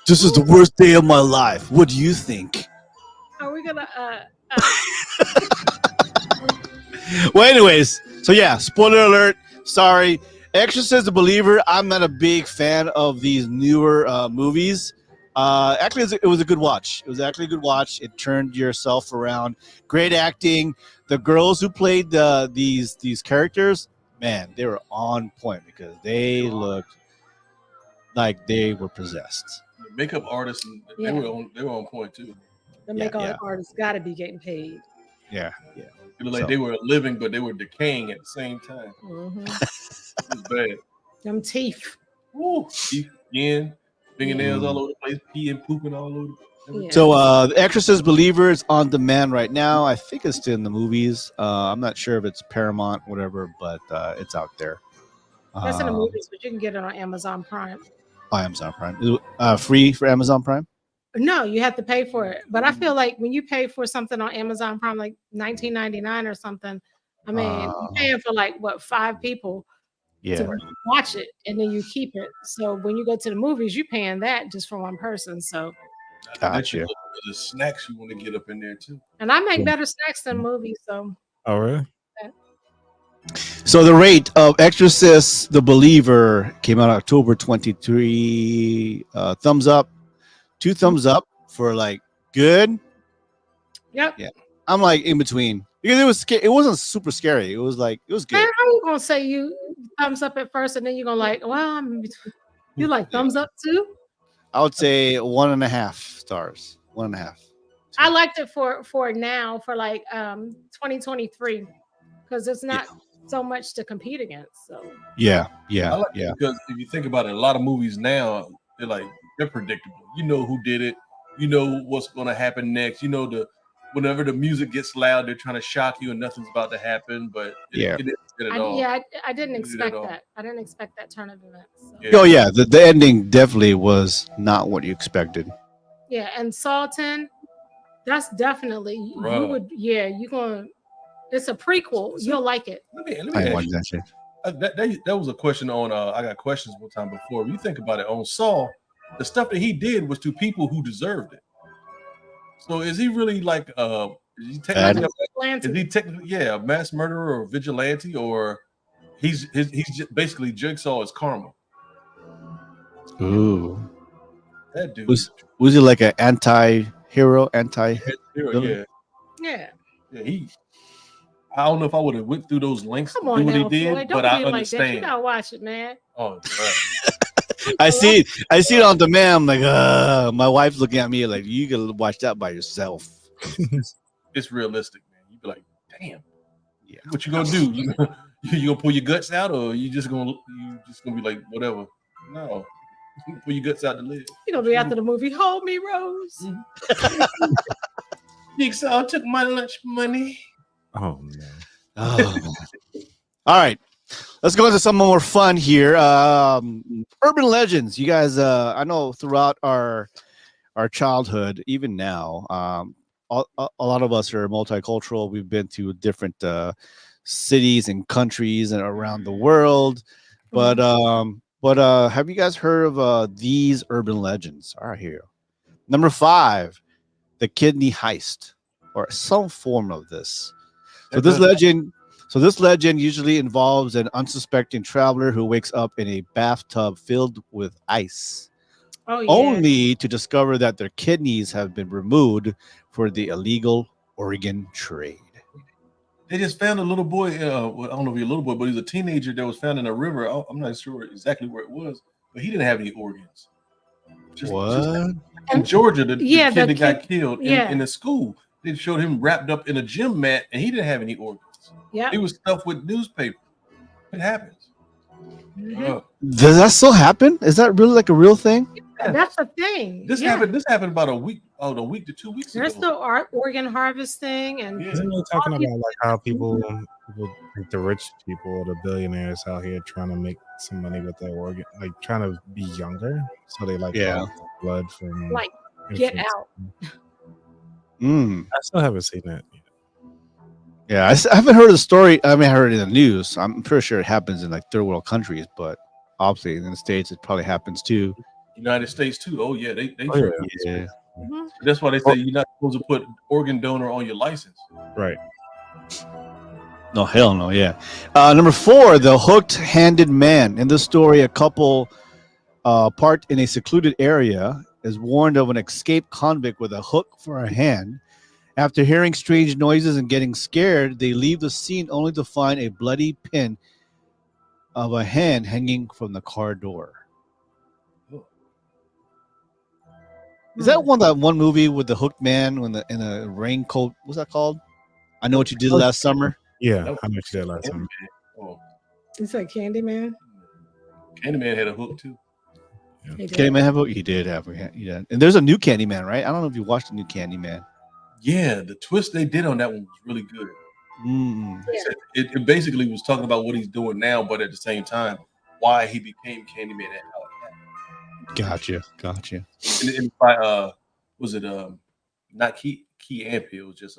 This is the worst day of my life. What do you think? Are we gonna? Well, anyways, so yeah, spoiler alert. Sorry, Exorcist the Believer. I'm not a big fan of these newer movies. Actually, it was a good watch. It was actually a good watch. It turned yourself around. Great acting. The girls who played these characters, man, they were on point because they looked like they were possessed. The makeup artists, Yeah. they were on point too. The Yeah, makeup yeah. artists got to be getting paid. Yeah. It looked like So- they were living, but they were decaying at the same time. Mhm. It was bad. Them teeth. Woo. Teeth, skin, fingernails all over the place, peeing, pooping all over. Yeah. So, The Exorcist Believer is on demand right now. I think it's still in the movies. I'm not sure if it's Paramount, whatever, but it's out there. That's in the movies, but you can get it on Amazon Prime. On Amazon Prime. Is it, free for Amazon Prime? No, you have to pay for it. But I feel like when you pay for something on Amazon Prime, like $19.99 or something, I mean, you're paying for like what 5 people Yeah. to watch it, and then you keep it. So when you go to the movies, you're paying that just for one person. So, Gotcha. The snacks you want to get up in there too. and I make better snacks than movies. So Oh, really? So the rate of Exorcist the Believer came out October 23. Thumbs up. 2 thumbs up for like good. yep. Yeah. I'm like in between because it wasn't super scary. It was like it was good. Man, how you gonna say you thumbs up at first, and then you're gonna like, well, I'm in between. You like thumbs up too? I would say 1.5 stars. 1.5. I liked it for now for like 2023 because it's not so much to compete against. So Yeah. I like it because if you think about it, a lot of movies now they're predictable. You know who did it. You know what's going to happen next. You know whenever the music gets loud, they're trying to shock you and nothing's about to happen. But it didn't at all. I didn't It expect didn't at that. I didn't expect that turn of events. So. Yeah. Oh yeah, the ending definitely was not what you expected. Yeah, and Sultan, that's definitely Bruh. you're gonna. It's a prequel. You'll like it. Let me I ask watched you. that shit. That was a question on. I got questions one time before. If you think about it, on Saul, the stuff that he did was to people who deserved it. So is he really like is he technically a mass murderer or vigilante, or he's just basically Jigsaw is karma? Ooh. That dude. Was he like an anti-hero, Yeah. Yeah. He. I don't know if I would have went through those lengths Come to on do what now, he did, Floyd. Don't but I be like that. understand. You gotta watch it, man. Oh, right. I see it on demand. I'm like, my wife's looking at me like, you gotta watch that by yourself. It's realistic, man. You be like, damn. Yeah. What you gonna do? You gonna pull your guts out, or you just gonna be like, whatever? No, pull your guts out to live. You're gonna be after the movie. Hold me, Rose. Jigsaw took my lunch money. Oh no. Oh. All right. Let's go into some more fun here. Urban legends. You guys, I know throughout our childhood, even now, a lot of us are multicultural. We've been to different cities and countries and around the world. But have you guys heard of these urban legends? All right, here. Number 5, the kidney heist, or some form of this. So this legend usually involves an unsuspecting traveler who wakes up in a bathtub filled with ice. Oh yeah. only to discover that their kidneys have been removed for the illegal organ trade. They just found a little boy. Well, I don't know if he's a little boy, but he's a teenager that was found in a river. I'm not sure exactly where it was, but he didn't have any organs. Just What? in Georgia, the Yeah, kid the that got kid. killed Yeah. in the school, they showed him wrapped up in a gym mat, and he didn't have any organs. Yeah. He was stuffed with newspaper. It happens. Mhm. Does that still happen? Is that really like a real thing? That's the thing. This Yeah. happened. This happened about a week to 2 weeks There's ago. still organ harvesting and Yeah. Isn't they all talking these about like how people like the rich people or the billionaires out here trying to make some money with their organ, like trying to be younger, so they like Yeah. harvest blood from like get infants. out. Mm. I still haven't seen that. Yeah, I haven't heard the story. I mean, I heard it in the news. I'm pretty sure it happens in like third world countries, but obviously in the States, it probably happens too. United States too. Oh yeah, they Oh, sure. yeah. Yeah. Mhm. That's why they say you're not supposed to put organ donor on your license. Right. No, hell no. Yeah. Number 4, the hooked-handed man. In this story, a couple parked in a secluded area is warned of an escaped convict with a hook for a hand. After hearing strange noises and getting scared, they leave the scene only to find a bloody pin of a hand hanging from the car door. Is that one movie with the hooked man when in a raincoat? What's that called? I Know What You Did Last Summer. Yeah, That I know you did last time. Oh, You said Candyman? Candyman had a hook too. He did. Candyman have a he did have a hand. Yeah. And there's a new Candyman, right? I don't know if you watched the new Candyman. Yeah, the twist they did on that one was really good. Mm. It basically was talking about what he's doing now, but at the same time, why he became Candyman and how it happened. Gotcha. And by was it not Key and Peele, it was just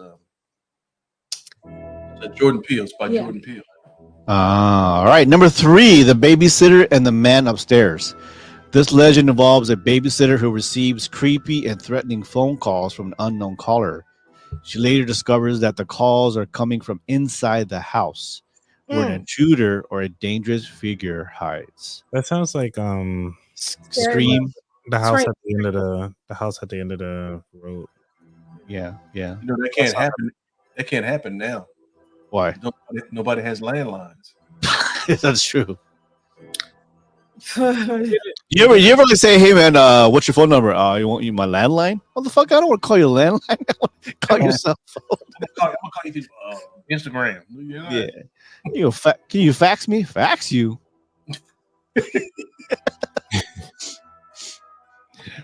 Jordan Peele. It's by Yeah. Jordan Peele. All right. Number 3, the babysitter and the man upstairs. This legend involves a babysitter who receives creepy and threatening phone calls from an unknown caller. She later discovers that the calls are coming from inside the house, where an intruder or a dangerous figure hides. That sounds like Scream. the house right. at the end of the house at the end of the road. Yeah. You know that can't happen. That can't happen now. Why? Nobody has landlines. That's true. You ever like say, "Hey man, what's your phone number? You want my landline? What the fuck? I don't want to call you a landline. I want to call your cell phone." I'm gonna call you through Instagram. Yeah. Can you fax me? Fax you.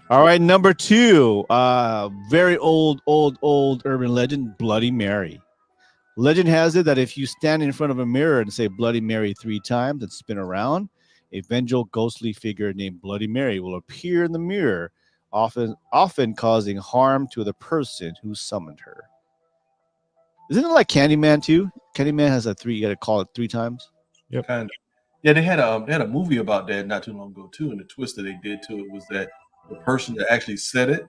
All right, number 2, very old urban legend, Bloody Mary. Legend has it that if you stand in front of a mirror and say Bloody Mary 3 times and spin around, a vengeful ghostly figure named Bloody Mary will appear in the mirror, often causing harm to the person who summoned her. Isn't it like Candyman too? Candyman has a 3. You got to call it 3 times. Yep. Kind of. Yeah, they had a movie about that not too long ago too, and the twist that they did to it was that the person that actually said it,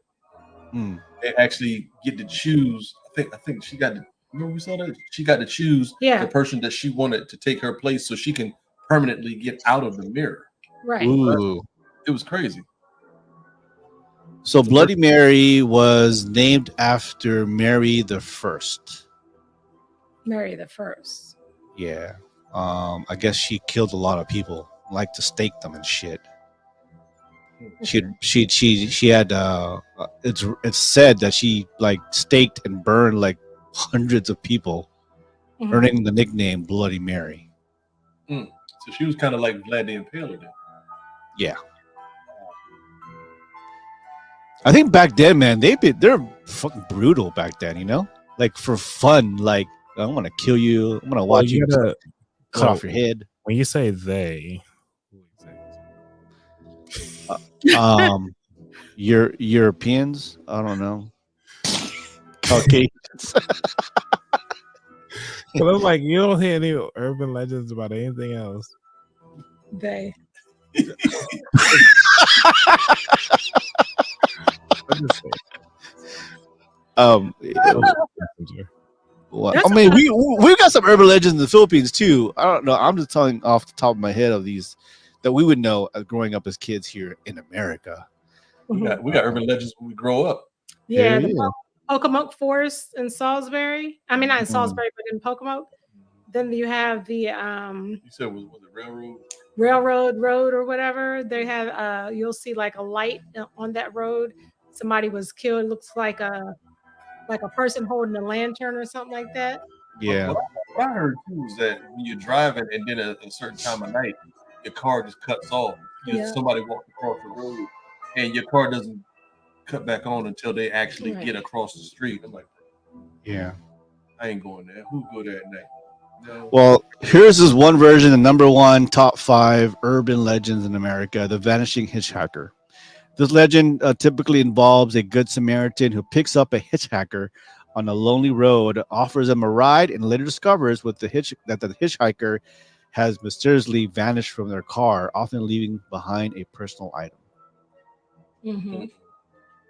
they actually get to choose. I think she got to. Remember we saw that she got to choose the person that she wanted to take her place, so she can permanently get out of the mirror. Right. Ooh. It was crazy. So Bloody Mary was named after Mary the First. Mary the First. Yeah. I guess she killed a lot of people, like to stake them and shit. She had it's said that she like staked and burned like hundreds of people, earning the nickname Bloody Mary. So she was kind of like Vlad the Impaler then. Yeah. I think back then, man, they're fucking brutal back then, you know? Like for fun, like I'm gonna kill you, I'm gonna watch you cut off your head. When you say they, Europeans, I don't know. Caucasians. But I'm like, you don't hear any urban legends about anything else. They. What? I mean, we got some urban legends in the Philippines too. I don't know. I'm just telling off the top of my head of these that we would know growing up as kids here in America. Mhm. We got urban legends when we grow up. Yeah, Hell the yeah. Pocomoke Forest in Salisbury. I mean, not in Mm. Salisbury, but in Pocomoke. Then you have the You said was it railroad? Railroad Road or whatever. They have you'll see like a light on that road. Somebody was killed. Looks like a person holding a lantern or something like that. Yeah. What I heard too is that when you're driving and then a certain time of night, your car just cuts off. Yeah. Somebody walked across the road and your car doesn't cut back on until they actually Right. get across the street. I'm like, Yeah. I ain't going there. Who go there at night? No. Well, here's this one version, the number one top 5 urban legends in America: the vanishing hitchhiker. This legend typically involves a good Samaritan who picks up a hitchhiker on a lonely road, offers them a ride, and later discovers that the hitchhiker has mysteriously vanished from their car, often leaving behind a personal item. Hmm.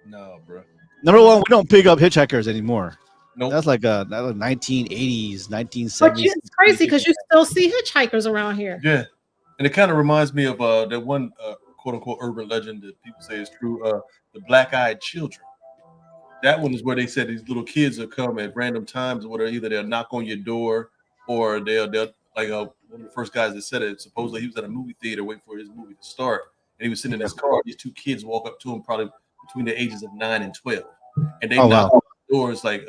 No, bro. Number one, we don't pick up hitchhikers anymore. Nope. That's like a 1980s, But 1970s. it's crazy because you still see hitchhikers around here. Yeah. And it kind of reminds me of that one quote unquote urban legend that people say is true, the black-eyed children. That one is where they said these little kids will come at random times or whatever. Either they'll knock on your door or they'll like one of the first guys that said it. Supposedly he was at a movie theater waiting for his movie to start, and he was sitting in his car. These 2 kids walk up to him, probably between the ages of 9 and 12, and they Oh, knock wow. on the door. It's like,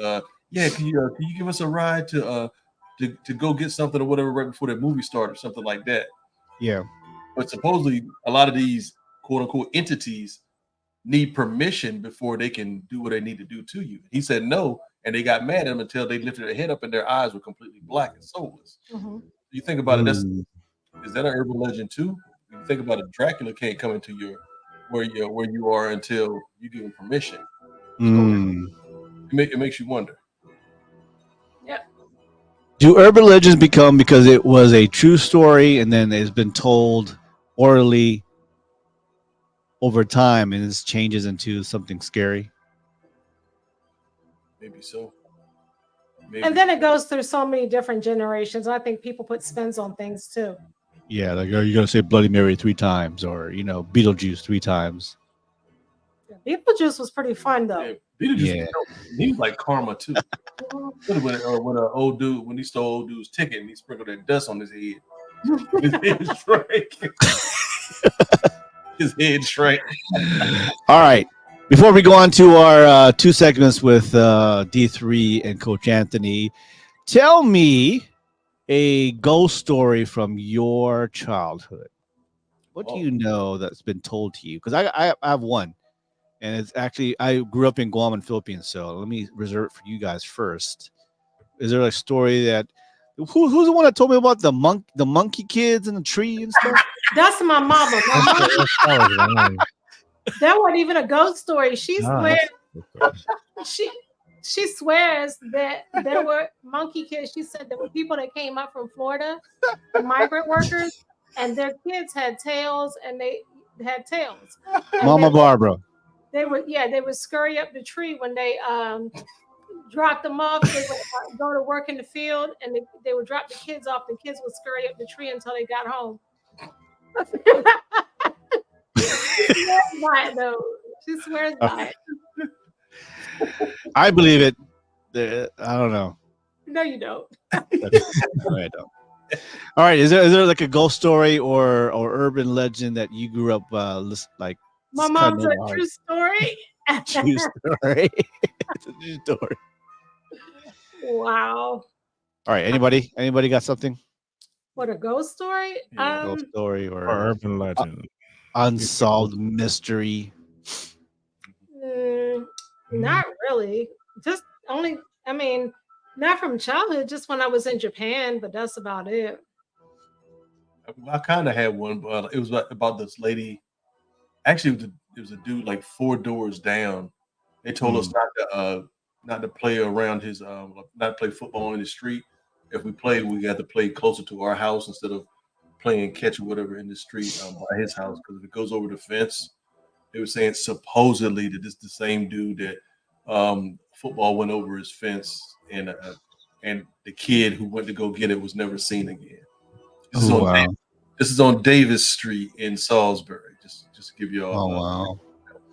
yeah, can you give us a ride to go get something or whatever right before the movie started or something like that. Yeah. But supposedly a lot of these quote unquote entities need permission before they can do what they need to do to you. He said no, and they got mad at him until they lifted their head up and their eyes were completely black and soulless. Mhm. You think about it, Mm. is that an urban legend too? You think about it, Dracula can't come into where you are until you give him permission. So Mm. it makes you wonder. Yep. Do urban legends become because it was a true story and then it's been told orally over time and it changes into something scary? Maybe so. Maybe. And then it goes through so many different generations. I think people put spins on things too. Yeah, like are you gonna say Bloody Mary 3 times or Beetlejuice 3 times? Beetlejuice was pretty fun though. Yeah, Beetlejuice Yeah. he was like karma too. Mhm. When an old dude, when he stole old dude's ticket and he sprinkled that dust on his head. His head shrank. His head shrank. All right. Before we go on to our 2 segments with D3 and Coach Anthony, tell me a ghost story from your childhood. What do you know that's been told to you? Because I have one, and it's actually I grew up in Guam and Philippines, so let me reserve it for you guys first. Is there a story that who's the one that told me about the monkey kids in the tree and stuff? That's my mama. My mama. That was wrong. That wasn't even a ghost story. She No, swears that's- she swears that there were monkey kids. She said there were people that came up from Florida, migrant workers, and their kids had tails, and they had tails. And Mama Barbara. they would scurry up the tree when they dropped them off. They would go to work in the field, and they would drop the kids off. The kids would scurry up the tree until they got home. She swears by it, though. She swears by it. I believe it. I don't know. No, you don't. No, I don't. All right. Is there like a ghost story or urban legend that you grew up like? My it's mom's kind a of true story. true story. It's a true story. Wow. All right. Anybody got something? What a ghost story? Ghost story or or urban legend. unsolved mystery? Not really. Just only, I mean, not from childhood, just when I was in Japan, but that's about it. I kind of had one, but it was about this lady. Actually, it was a dude like 4 doors down. They told us not to play around his not to play football in the street. If we played, we had to play closer to our house instead of playing catch or whatever in the street by his house, because if it goes over the fence, they were saying supposedly that this is the same dude that football went over his fence, and the kid who went to go get it was never seen again. This is on Davis Street in Salisbury. Just to give you all. Oh wow.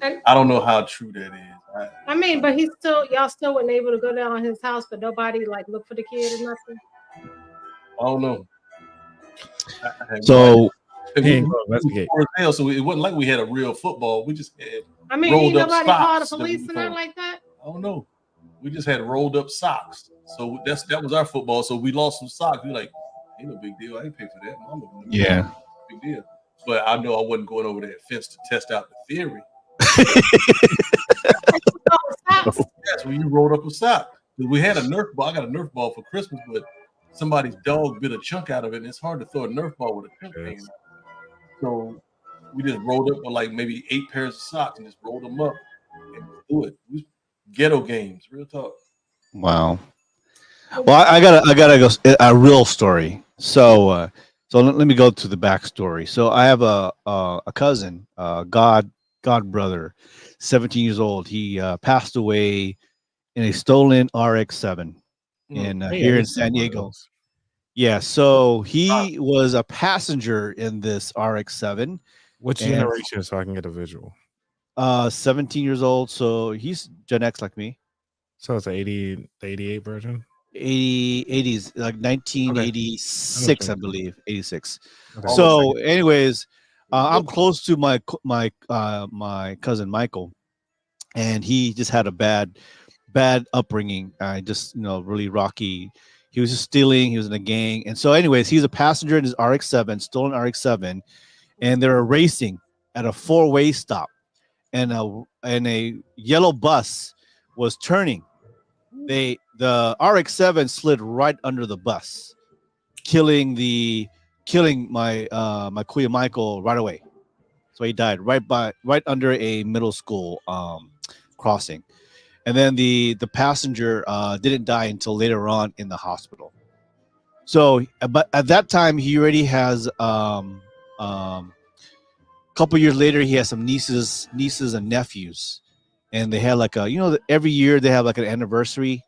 And I don't know how true that is. I mean, but he's still y'all still weren't able to go down on his house, but nobody like look for the kid or nothing. I don't know. I have no idea. So And He we, ain't we gonna was investigate. poor as hell, so it wasn't like we had a real football. We just had I mean, ain't rolled up nobody called the socks that we police and that found. like that. I don't know. We just had rolled up socks. So that was our football. So we lost some socks. We like, ain't no big deal. I ain't pay for that. Mama gonna pay. yeah. Big deal. But I know I wasn't going over that fence to test out the theory. Oh, socks. That's when you rolled up a sock. We had a Nerf ball. I got a Nerf ball for Christmas, but somebody's dog bit a chunk out of it, and it's hard to throw a Nerf ball with a chunk hanging out. So we just rolled up with like maybe 8 pairs of socks and just rolled them up and do it. Ghetto games, real talk. Wow. Well, I gotta go a real story. So let me go to the backstory. So I have a cousin, god brother, 17 years old. He passed away in a stolen RX-7 in Hey, I here in used to San have one of Diego. those. Yeah, so he was a passenger in this RX-7 Which and generation, so I can get a visual? 17 years old. So he's Gen X like me. So it's the 88 version. 80s, like Okay, I know what 1986, you I mean. believe, 86. Okay. All of So, anyways, I'm Whoop. close to my cousin Michael, and he just had a bad upbringing. I just really rocky. He was just stealing. He was in a gang, and so, anyways, he's a passenger in his RX-7, stolen RX-7, and they're racing at a four-way stop, and a yellow bus was turning. The RX-7 slid right under the bus, killing my Kuya Michael right away. So he died right under a middle school crossing, and then the passenger didn't die until later on in the hospital. So, but at that time he already has couple years later he has some nieces and nephews, and they had like every year they have like an anniversary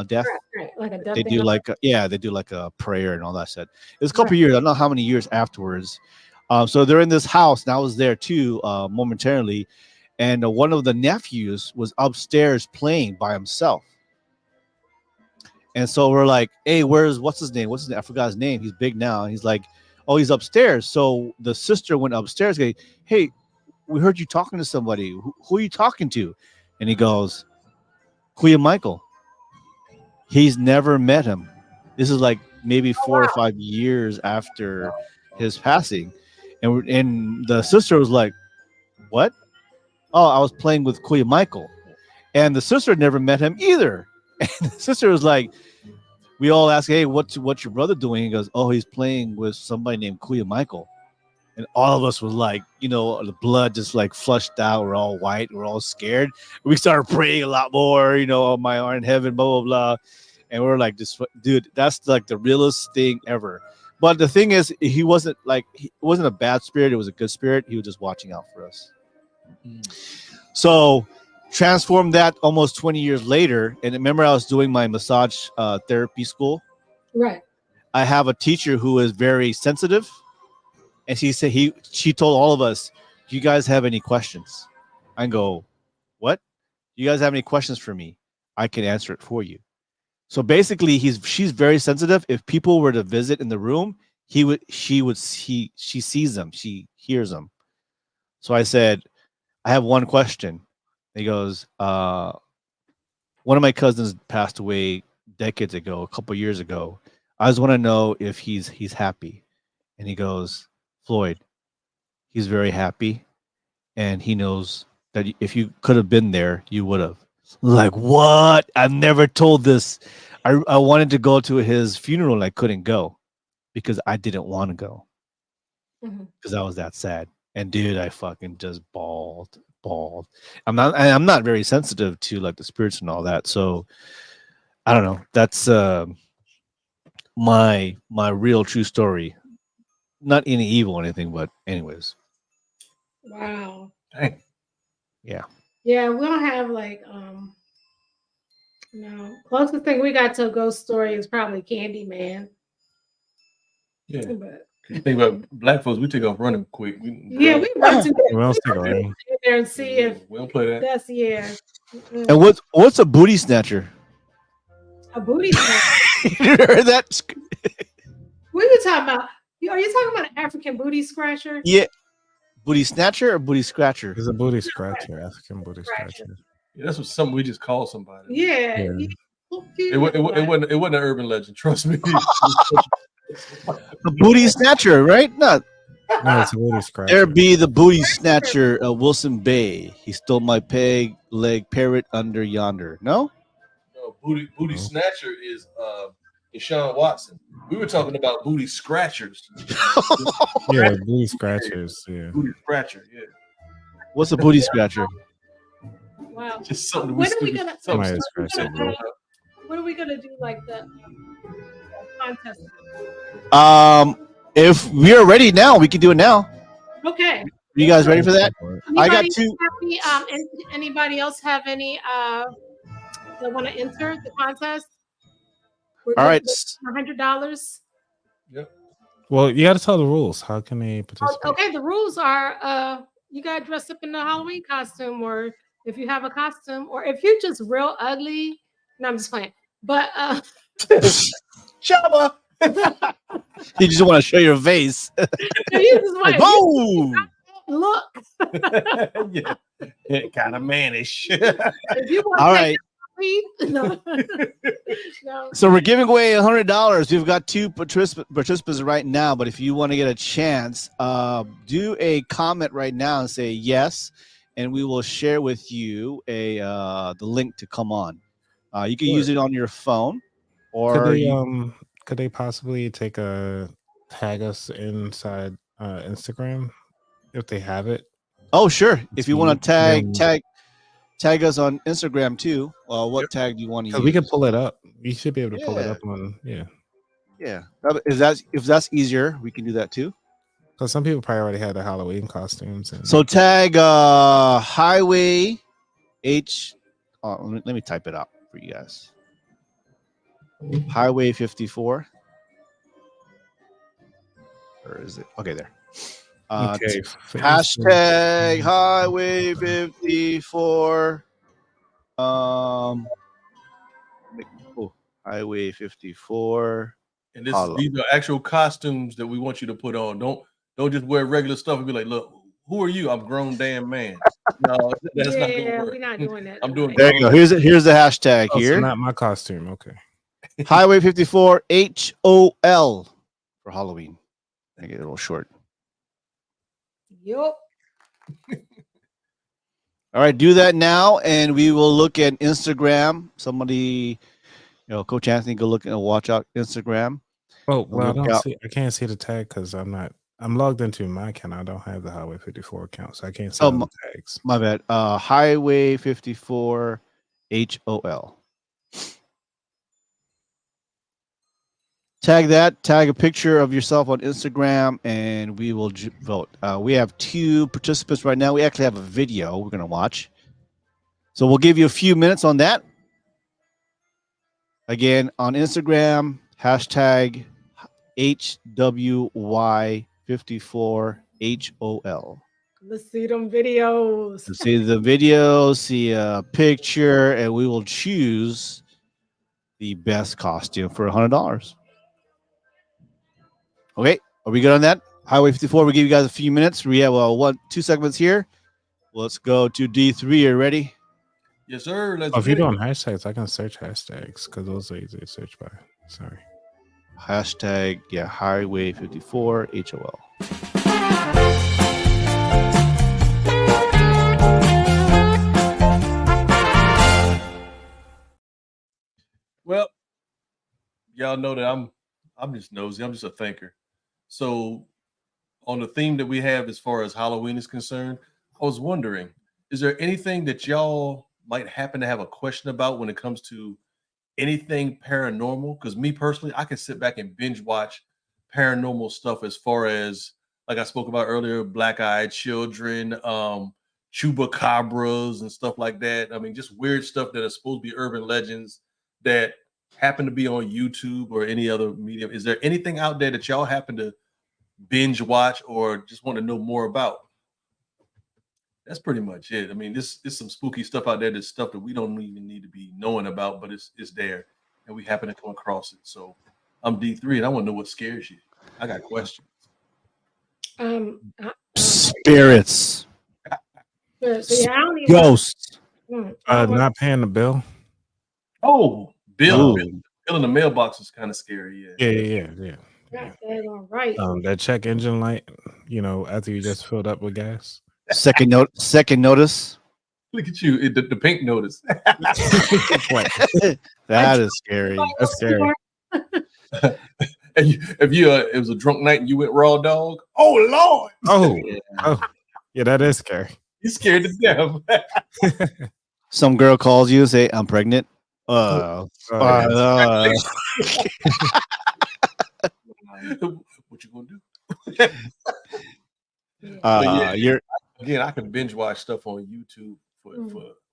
death. Right, like a death They do thing. like they do like a prayer and all that shit. It was a Right. couple years. I don't know how many years afterwards. So they're in this house, and I was there too momentarily, and one of the nephews was upstairs playing by himself. And so we're like, "Hey, what's his name? What's his name? I forgot his name. He's big now." And he's like, "Oh, he's upstairs." So the sister went upstairs, going, "Hey, we heard you talking to somebody. Who are you talking to?" And he goes, "Kuya Michael." He's never met him. This is like maybe Oh 4 or 5 years after his passing, and the sister was like, "What? Oh, I was playing with Kuya Michael," and the sister never met him either. And the sister was like, we all ask, "Hey, what's your brother doing?" He goes, "Oh, he's playing with somebody named Kuya Michael." And all of us was like, the blood just like flushed out. We're all white. We're all scared. We started praying a lot more, "Oh, my art in heaven, blah, blah, blah." And we're like, dude, that's like the realest thing ever. But the thing is, he wasn't a bad spirit. It was a good spirit. He was just watching out for us. So transform that almost 20 years later. And remember, I was doing my massage therapy school. Right. I have a teacher who is very sensitive, and she told all of us, "Do you guys have any questions?" I go, "What? Do you guys have any questions for me? I can answer it for you." So basically, she's very sensitive. If people were to visit in the room, she sees them, she hears them. So I said, "I have one question." He goes, "One of my cousins passed away decades ago, a couple years ago. I just want to know if he's happy." And he goes, "Floyd, he's very happy, and he knows that if you could have been there, you would have." Like, what? I've never told this. I wanted to go to his funeral and I couldn't go because I didn't want to go Mhm. because I was that sad. And dude, I fucking just bawled. I'm not very sensitive to like the spirits and all that. So I don't know. That's my real true story. Not any evil or anything, but anyways. Wow. Dang. Yeah. Yeah, we don't have like no. Closest thing we got to a ghost story is probably Candyman. Yeah. But Think about black folks, we take off running quick. Yeah, we run to We don't stick around. in there and see if we don't play that. that's And what's a booty snatcher? a booty snatch. You heard that? What are you talking about? Are you talking about an African booty scratcher? Yeah. Booty snatcher or booty scratcher? It's a booty scratcher, African booty Scratcher. scratcher. Yeah, that's what something we just call somebody. Yeah. Yeah. It wasn't an urban legend. Trust me. The booty snatcher, right? No. No, it's a booty scratcher. There be the booty snatcher, Wilson Bay. He stole my peg leg parrot under yonder. No? No, booty snatcher is Deshaun Watson. We were talking about booty scratchers. Yeah, booty scratchers. Yeah. Booty scratcher, yeah. What's a booty scratcher? Wow. Just something When are we gonna? Somebody scratched it, bro. When are we gonna do like the contest? If we are ready now, we can do it now. Okay. You guys ready for that? I got Anybody two. have any, anybody else have any that want to enter the contest? All right. $100. Well, you got to tell the rules. How can they participate? Okay, the rules are you got to dress up in a Halloween costume, or if you have a costume, or if you're just real ugly. No, I'm just playing. But Shabba. You just want to show your face. you just want Whoa! look. Yeah, kind of mannish. If you want All to right. no. No. So we're giving away $100. We've got two participants right now, but if you want to get a chance, do a comment right now and say yes, and we will share with you the link to come on. You can use it on your phone, or could they possibly tag us inside Instagram if they have it? oh sure, if you want to Then- tag us on Instagram too. What tag do you want to use? we can pull it up. You should be able to pull it Yeah. up on Yeah, if that's easier, we can do that too. Because some people probably already had the Halloween costumes. And So tag Highway H. Let me type it out for you guys. Highway 54. Where is it? Okay, there. okay, Hashtag Highway 54. Highway 54. And these are actual costumes that we want you to put on. Don't just wear regular stuff and be like, look, who are you? I'm a grown damn man. No, that's not gonna work. We're not doing that. I'm doing There you go. Here's the hashtag Oh, here. so not my costume. Okay. Highway 54 HOL for Halloween. I get a little short. Yup. All right, do that now, and we will look at Instagram. Somebody, Coach Anthony, go look and watch out Instagram. Oh well, Look out. I can't see the tag because I'm logged into my account. I don't have the Highway 54 account, so I can't see all the tags. My bad. Highway 54 HOL. Tag that. Tag a picture of yourself on Instagram, and we will vote. We have two participants right now. We actually have a video we're going to watch. So we'll give you a few minutes on that. Again, on Instagram, hashtag HWY54HOL. Let's see them videos. See the video, see a picture, and we will choose the best costume for $100. Okay, are we good on that? Highway 54, we'll give you guys a few minutes. We have 2 segments here. Let's go to D3. Are you ready? Yes, sir. Let's If you're get it. doing hashtags, I can search hashtags because those are easy to search by. Sorry. Hashtag, Highway 54 HOL. Well, y'all know that I'm just nosy. I'm just a thinker. So on the theme that we have as far as Halloween is concerned, I was wondering, is there anything that y'all might happen to have a question about when it comes to anything paranormal? Because me personally, I can sit back and binge watch paranormal stuff as far as, like I spoke about earlier, black-eyed children, chupacabras and stuff like that. I mean, just weird stuff that are supposed to be urban legends that happen to be on YouTube or any other medium. Is there anything out there that y'all happen to binge watch or just want to know more about. That's pretty much it. I mean, this is some spooky stuff out there. There's stuff that we don't even need to be knowing about, but it's there, and we happen to come across it. So I'm D3, and I want to know what scares you. I got questions. Spirits, So yeah, I don't even. ghosts. I don't want. Not paying the bill. Oh, Ooh. Bill in the mailbox is kind of scary. Yeah. Yeah. All right. That check engine light, after you just filled up with gas. Second notice. Look at you, the pink notice. That is scary. That's scary. And if it was a drunk night and you went raw dog, oh Lord. Oh, yeah, that is scary. You scared to death. Some girl calls you, say, "I'm pregnant." Yeah. What you gonna do? You're Again, I can binge watch stuff on YouTube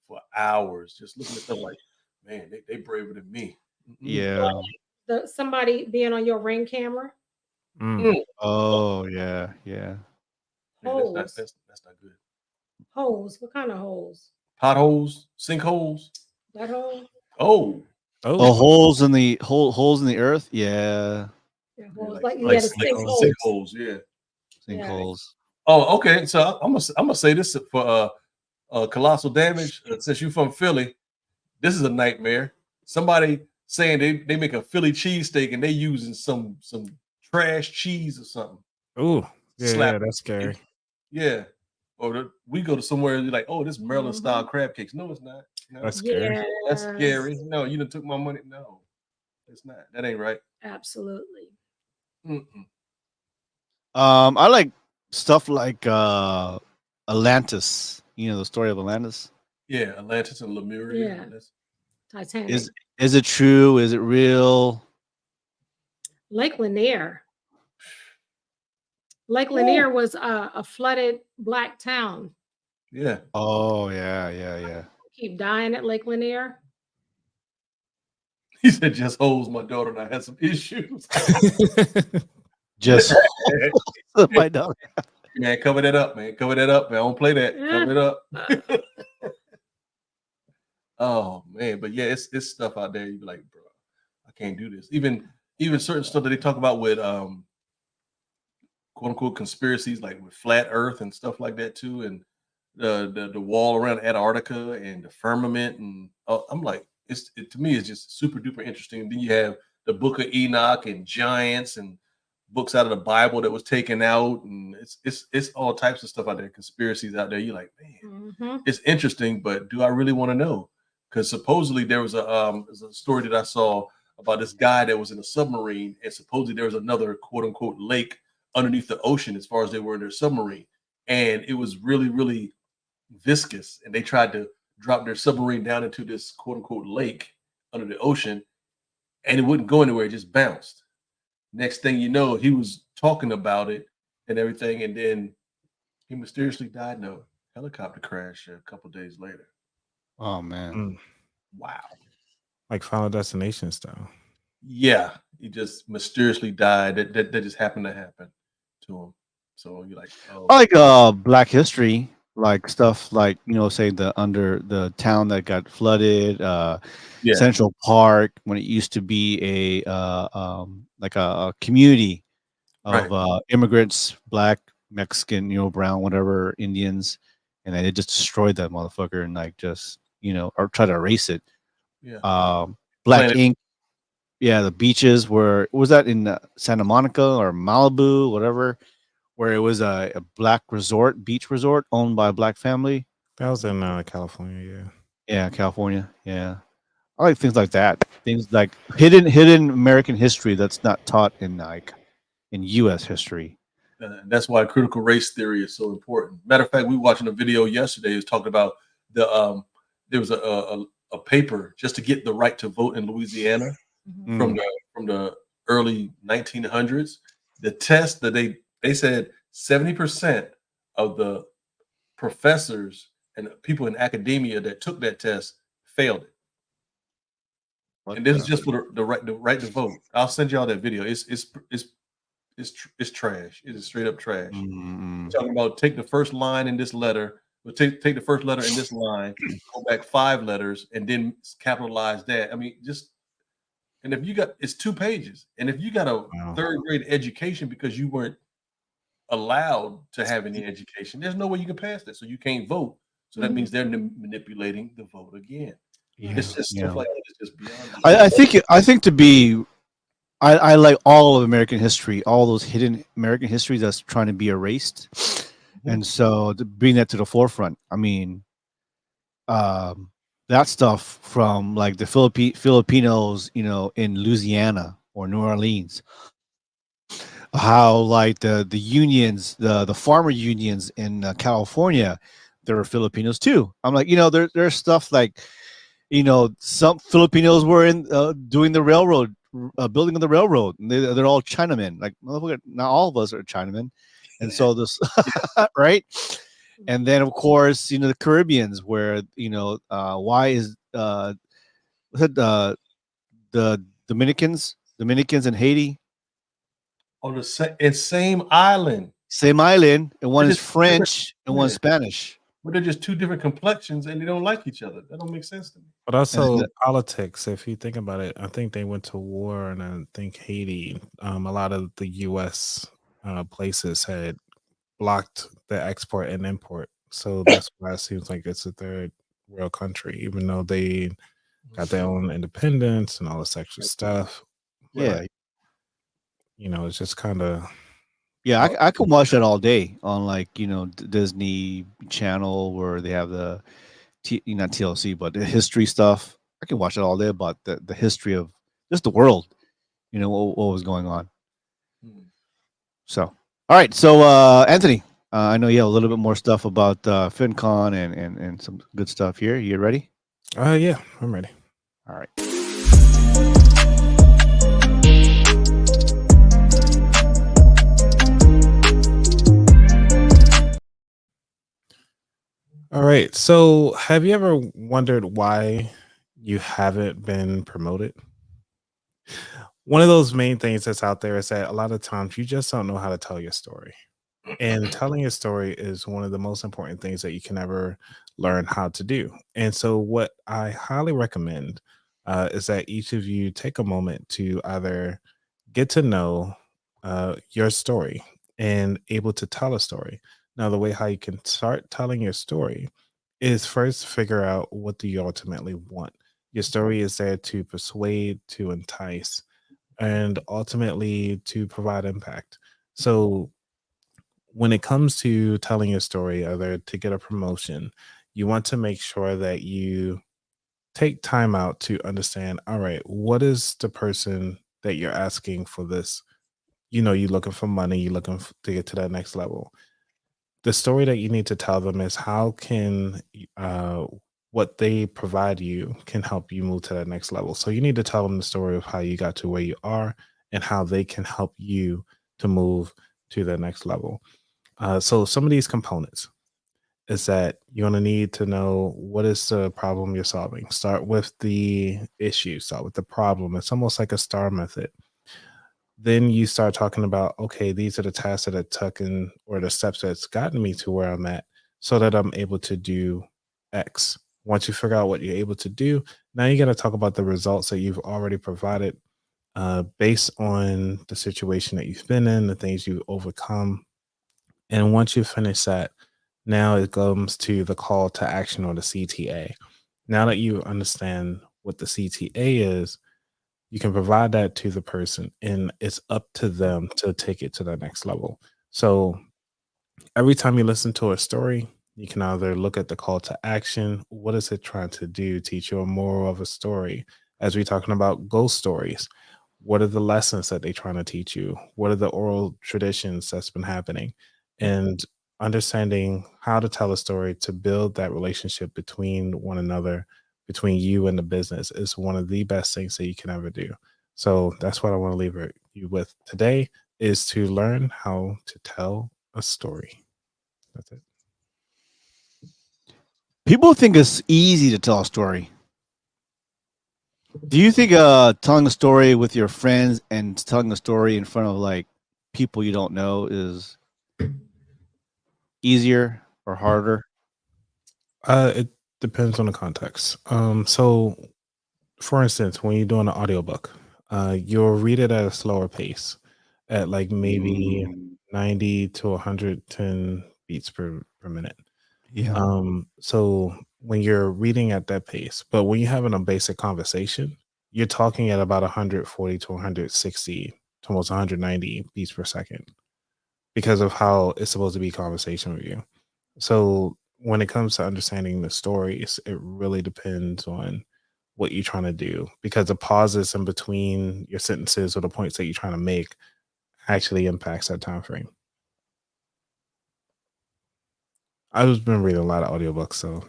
for hours, just looking at stuff like, man, they braver than me. yeah. Somebody being on your Ring camera. Oh yeah. Holes. That's not good. Holes. What kind of holes? Potholes, sinkholes. That hole? Oh, holes in the earth. Yeah. Yeah, holes. like Like the sinkholes. sinkholes, yeah. Sinkholes. Oh, okay. So I'm gonna say this for colossal damage. Since you're from Philly, this is a nightmare. Somebody saying they make a Philly cheesesteak and they using some trash cheese or something. Oh, yeah, Slap that's scary. Yeah. Or we go to somewhere and you're like, oh, this Maryland style crab cakes. No, it's not. No. That's scary. Yes. That's scary. No, you done took my money. No, it's not. That ain't right. Absolutely. Mm-mm. I like stuff like Atlantis. You know the story of Atlantis. Yeah, Atlantis and Lemuria. Yeah. Titanic. Is it true? Is it real? Lake Lanier. Lake Lanier was a flooded black town. Yeah. Oh yeah. Keep dying at Lake Lanier. He said, just holds my daughter and I had some issues. Just my daughter. Man, cover that up, man. Cover that up, man. I don't play that. Cover it up. Oh man, but yeah, it's stuff out there. You be like, bro, I can't do this. Even certain stuff that they talk about with quote unquote conspiracies, like with flat Earth and stuff like that too, and the wall around Antarctica and the firmament, and I'm like, to me it's just super duper interesting. And then you have the Book of Enoch and giants and books out of the Bible that was taken out, and it's all types of stuff out there, conspiracies out there. You're like, man, it's interesting, but do I really want to know? Because supposedly there was a story that I saw about this guy that was in a submarine, and supposedly there was another quote unquote lake underneath the ocean as far as they were in their submarine, and it was really, really viscous, and they tried to drop their submarine down into this quote unquote lake under the ocean, and it wouldn't go anywhere, it just bounced. Next thing you know, he was talking about it and everything, and then he mysteriously died in a helicopter crash a couple days later. Oh man. Wow. Like Final Destination style. Yeah, he just mysteriously died. That just happened to happen to him. So you're like, oh. I like Black History, like stuff like, say the town that got flooded, Central Park, when it used to be a community of immigrants, black, Mexican, brown, whatever, Indians, and they just destroyed that motherfucker and like just or try to erase it. Yeah. Black Ink. Yeah, the beaches was that in Santa Monica or Malibu, whatever, where it was a black beach resort owned by a black family. That was in California, yeah. Yeah, California. Yeah. I like things like that. Things like hidden American history that's not taught in US history. That's why critical race theory is so important. Matter of fact, we were watching a video yesterday. It was talking about there was a paper just to get the right to vote in Louisiana from the early 1900s. The test that they said 70% of the professors and people in academia that took that test failed it. And this is just for the right to vote. I'll send y'all that video. It's it's trash. It is straight up trash. Mm-mm. Talking about take the first line in this letter, or take the first letter in this line, go back 5 letters, and then capitalize that. I mean, just and if you got it's 2 pages, and if you got a Wow. 3rd grade education because you weren't allowed to have any education, there's no way you can pass that. So you can't vote. So that means they're manipulating the vote again. Yeah. It's just Yeah. stuff like that. It's just beyond me. I think to be I like all of American history, all those hidden American history that's trying to be erased. And so to bring that to the forefront. I mean, that stuff from like the Filipinos, you know, in Louisiana or New Orleans, how like the unions, the farmer unions in California, there were Filipinos too. I'm like, you know, there's stuff like, you know, some Filipinos were in doing the railroad, building of the railroad. And they're all Chinamen. Like, motherfucker, not all of us are Chinamen, and so this, right? And then of course, you know, the Caribbeans, where you know, why is was it the Dominicans in Haiti, On the same island. same island, and one They're is just different. French and one Yeah. Spanish. But they're just 2 different complexions and they don't like each other. That don't make sense to me. But also politics, if you think about it, I think they went to war, and I think Haiti, a lot of the U.S. Places had blocked the export and import, so that's why it seems like it's a third world country, even though they got their own independence and all this extra stuff. Yeah, But, you know, it's just kind of yeah, I could watch that all day on like you know Disney Channel where they have the not TLC but the history stuff. I can watch it all day about the history of just the world. You know what was going on. So all right, so Anthony, I know you have a little bit more stuff about FinCon and some good stuff here. You ready? yeah, I'm ready. All right. All right. So, have you ever wondered why you haven't been promoted? One of those main things that's out there is that a lot of times you just don't know how to tell your story. And telling your story is one of the most important things that you can ever learn how to do. And so, what I highly recommend is that each of you take a moment to either get to know your story and able to tell a story. Now, the way how you can start telling your story is first figure out what do you ultimately want. Your story is there to persuade, to entice, and ultimately to provide impact. So, when it comes to telling your story, either to get a promotion, you want to make sure that you take time out to understand, all right, what is the person that you're asking for this? You know, you're looking for money, you're looking to get to that next level. The story that you need to tell them is how can what they provide you can help you move to that next level. So you need to tell them the story of how you got to where you are and how they can help you to move to the next level. So some of these components is that you're going to need to know what is the problem you're solving. Start with the issue, start with the problem. It's almost like a star method. Then you start talking about, okay, these are the tasks that I took in or the steps that's gotten me to where I'm at so that I'm able to do X. Once you figure out what you're able to do, now you're going to talk about the results that you've already provided based on the situation that you've been in, the things you've overcome. And once you finish that, now it comes to the call to action or the CTA. Now that you understand what the CTA is, you can provide that to the person, and it's up to them to take it to the next level. So every time you listen to a story, you can either look at the call to action. What is it trying to do? Teach you a moral of a story. As we're talking about ghost stories, what are the lessons that they're trying to teach you? What are the oral traditions that's been happening? And understanding how to tell a story to build that relationship between one another, between you and the business, is one of the best things that you can ever do. So that's what I want to leave you with today, is to learn how to tell a story. That's it. People think it's easy to tell a story. Do you think telling a story with your friends and telling a story in front of like people you don't know is easier or harder? It depends on the context. So for instance, when you're doing an audiobook, you'll read it at a slower pace, at like maybe 90 to 110 beats per minute. Yeah. So when you're reading at that pace, but when you're having a basic conversation, you're talking at about 140 to 160 to almost 190 beats per second because of how it's supposed to be conversation with you. So when it comes to understanding the stories, it really depends on what you're trying to do because the pauses in between your sentences or the points that you're trying to make actually impacts that time frame. I've been reading a lot of audiobooks, so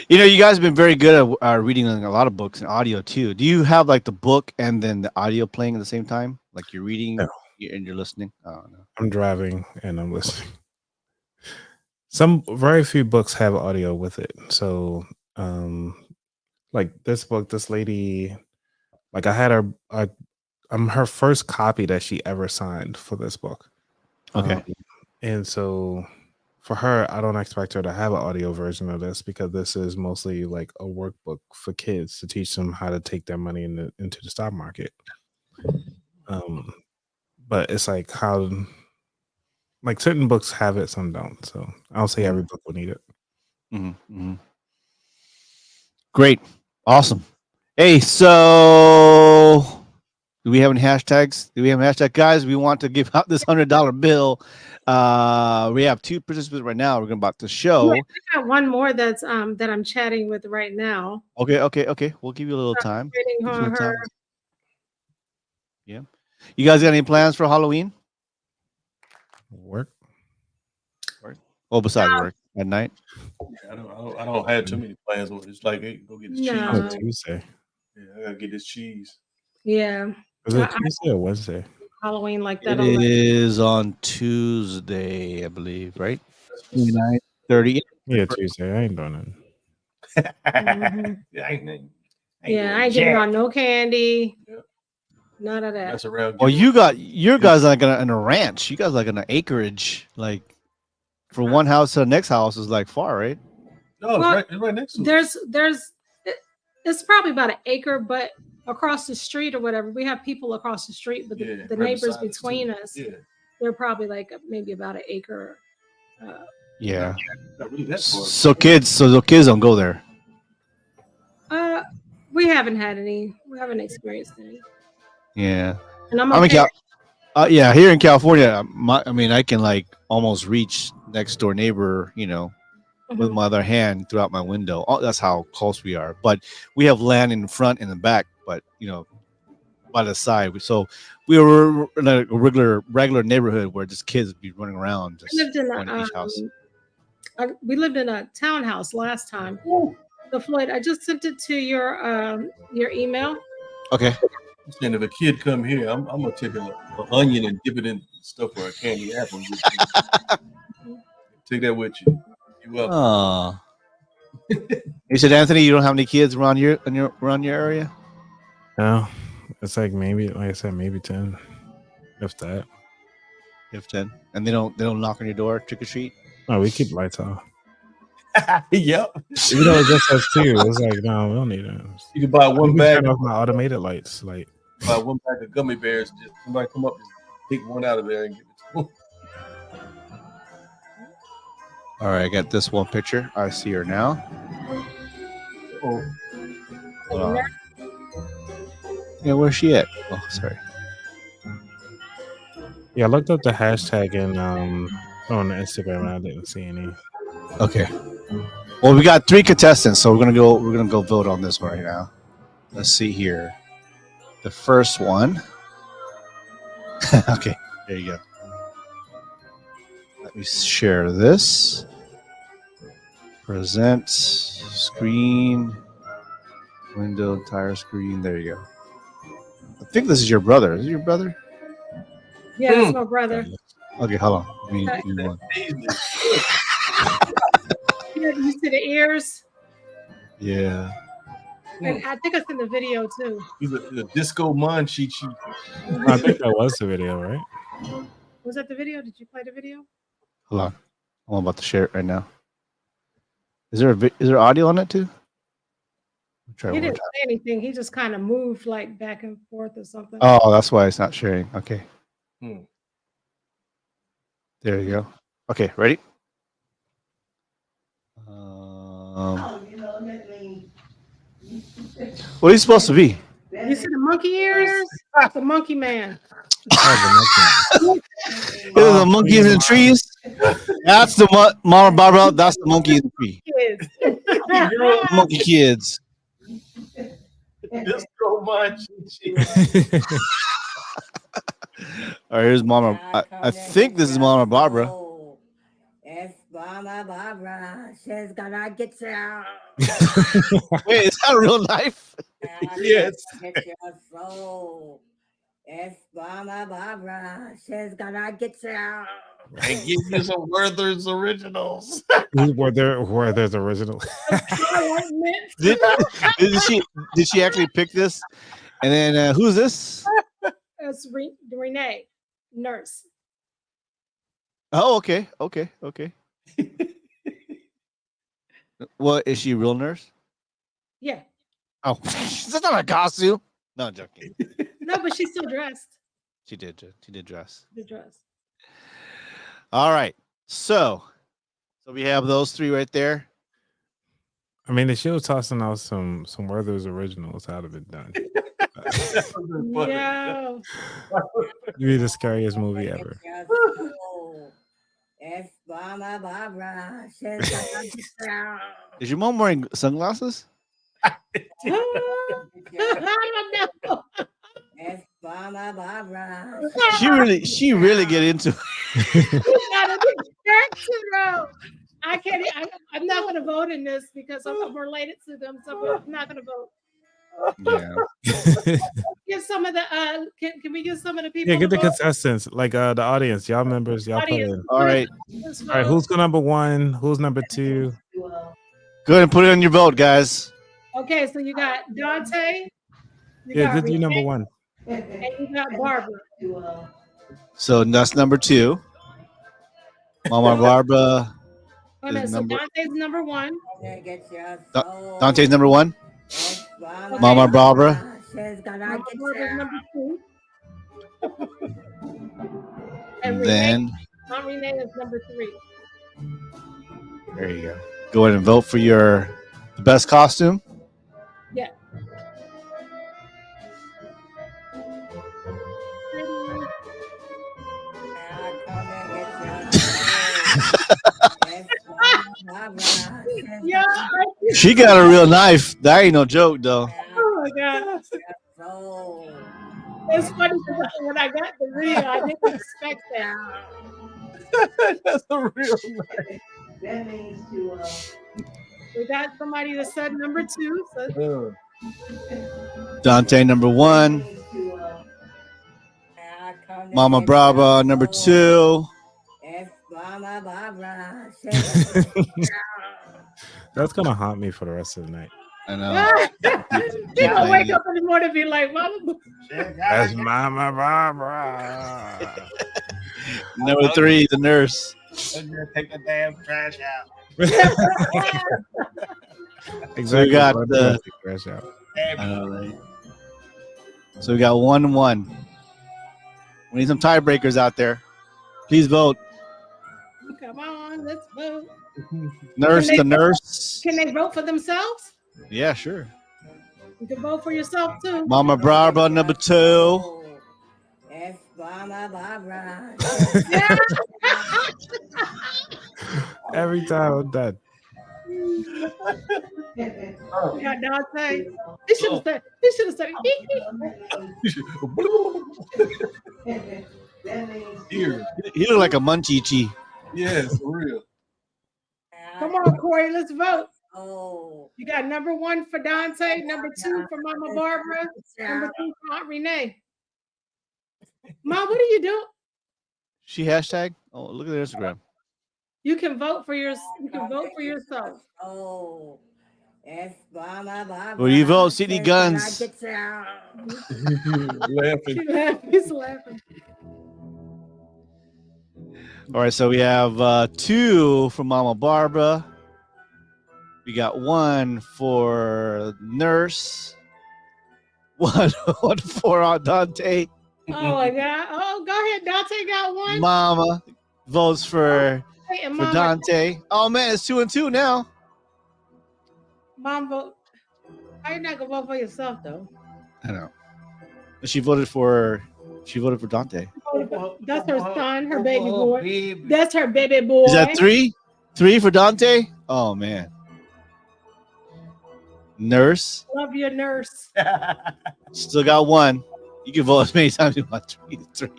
You guys have been very good at reading a lot of books and audio too. Do you have like the book and then the audio playing at the same time? Like you're reading no, and you're listening? Oh, no. I'm driving and I'm listening. Some very few books have audio with it. So like this book, this lady, like I had her I'm her first copy that she ever signed for this book. Um, Okay. and so for her, I don't expect her to have an audio version of this because this is mostly like a workbook for kids to teach them how to take their money into the stock market. Um, but it's like how like certain books have it, some don't. So I don't say every book will need it. Mm-hmm. Great. Awesome. Hey, so do we have any hashtags? Do we have a hashtag? Guys, we want to give out this $100 bill. We have 2 participants right now. We're going about the show. Wait, I got one more that's that I'm chatting with right now. Okay. We'll give you a little time. Waiting on her. Yeah. You guys got any plans for Halloween? Work. Oh, besides work at night? I don't have too many plans with it. It's like, hey, go get this cheese. No. Tuesday. Yeah, I gotta get this cheese. Yeah. Is it Tuesday or Wednesday? Halloween like that. It is on Tuesday, I believe, right? 29:30. Yeah, Tuesday. I ain't doing it. I ain't I ain't getting on no candy. Yeah. None of that. That's around. Well, you guys like in a ranch. You guys like in an acreage, like from one house to the next house is like far, right? No, Well, it's right next to it. It's probably about an acre, but across the street or whatever, we have people across the street, but the right neighbors beside us, between too. us, Yeah. they're probably like maybe about an acre. Yeah. Not really that far. So the kids don't go there. We haven't had any. We haven't experienced any. Yeah. And I'm I mean, okay. yeah, here in California, I can like almost reach next door neighbor, with my other hand throughout my window. Oh, that's how close we are. But we have land in front and the back, but by the side. So we were in a regular neighborhood where just kids be running around, just going to each house. We lived in a townhouse last time. So Floyd, I just sent it to your email. Okay. And if a kid come here, I'm gonna take an onion and dip it in stuff for a candy apple. Take that with you. You're welcome. Oh. You said, Anthony, you don't have any kids around your area? No, it's like maybe, like I said, maybe 10, if that. If 10, and they don't knock on your door, trick or treat. No, we keep lights off. Yep. Even though it's just us two, it's like no, we don't need it. You can buy one You can bag. turn off my automated lights, like Buy one bag of gummy bears. Just somebody come up and take one out of there and give it to them. All right, I got this one picture. I see her now. Oh, Hold on. Yeah, where's she at? Oh, sorry. yeah. I looked up the hashtag and on Instagram and I didn't see any. Okay. Well, we got 3 contestants, so we're gonna go vote on this one right now. Let's see here. The first one. Okay, there you go. Let me share this. Present screen, window, entire screen. There you go. I think this is your brother. Is it your brother? Yeah, that's my brother. Okay, hold on. Give me one. You see the ears? Yeah. And I think it's in the video too. He's a disco man. She. I think that was the video, right? Was that the video? Did you play the video? Hold on. I'm about to share it right now. Is there audio on it too? Try He one more didn't time. say anything. He just kind of moved like back and forth or something. Oh, that's why it's not sharing. Okay. Hmm. There you go. Okay, ready? What are you supposed to be? You see the monkey ears? That's the monkey man. Oh, There's the monkeys in the trees. That's the Mama Barbara. That's the monkey in the tree. Kids. Monkey kids. Disco man. All right, here's Mama. I think this is Mama Barbara. It's Mama Barbara. She's gonna get you. Wait, is that a real knife? Yes. Get your soul. It's Mama Barbara. She's gonna get you. And give you some Werther's originals. where there's original. Did she actually pick this? And then who's this? That's Renee, nurse. Oh, okay. Well, is she a real nurse? Yeah. Oh, that's not a costume. No, I'm joking. No, but she's still dressed. She did dress. The dress. All right. So we have those three right there. I mean, if she was tossing out some Werther's originals, I'd have been done. Yeah. You'd be the scariest movie ever. It's Mama Barbara. She's gonna get you. Is your mom wearing sunglasses? I don't know. It's Mama Barbara. She really get into it. You gotta be careful, though. I can't. I'm not going to vote in this because I'm related to them, so I'm not going to vote. Yeah. Get some of the. Can we get some of the people? Yeah, get to the vote? contestants, like the audience, y'all members, y'all put in. All right. Let's All right, vote. who's number one? Who's number two? Go ahead and put it on your vote, guys. Okay, so you got Dante. Yeah, got did you number Renee, one? and you got Barbara. So that's number 2. Mama Barbara. Oh, no, Is so number- Dante's number one. Get your Dante's number 1. It's Mama Mama Barbara. She's gonna get Barbara's you. number two. And Renee, Then Aunt Renee is number 3. there you go. Go ahead and vote for the best costume. Yeah. I'll come and get your soul. It's Mama Barbara. Yeah. She got a real knife. That ain't no joke, though. Oh my God. Soul. It's funny because when I got the video, I didn't expect that. That's a real That means to We got somebody that said number 2. So Dante number 1. I'll come and Mama get Barbara your number soul. 2. It's Mama Barbara. She's gonna get you. That's gonna haunt me for the rest of the night. I know. you don't wake up in the morning and be like, Mama. That's Mama Barbara. Number 3, the nurse. I'm gonna take the damn trash out. Exactly. So we got Let the- me take the trash out. I know, right? So we got 1-1. We need some tiebreakers out there. Please vote. Come on, let's vote. Nurse, Can the they- nurse. Can they vote for themselves? Yeah, sure. You can vote for yourself too. Mama Barbara number 2. It's Mama Barbara. Every time I'm done. You got Dante. He should have said, Here. He look like a munchie. Yes, for real. come on, Corey, let's vote. Oh, You got number 1 for Dante, number 2 for Mama Barbara, number 2 for Aunt Renee. Mom, what are you doing? She hashtag? Oh, look at their Instagram. You can vote for yourself. oh, It's Mama Barbara. Where you vote, CD Says, "Can I Guns? get ya?" Laughing. She laughed. He's laughing. All right, so we have 2 for Mama Barbara. We got 1 for Nurse. One for Dante. Oh my God. Oh, go ahead. Dante got one. Mama votes for Hey, and for Mama, Dante. Oh man, it's 2 and 2 now. Mom vote. How you not gonna vote for yourself though? I know. She voted for Dante. That's her son, her baby boy. That's her baby boy. Is that 3? 3 for Dante? Oh man. Nurse. Love your nurse. Still got 1. You can vote as many times as you want. 3. Two,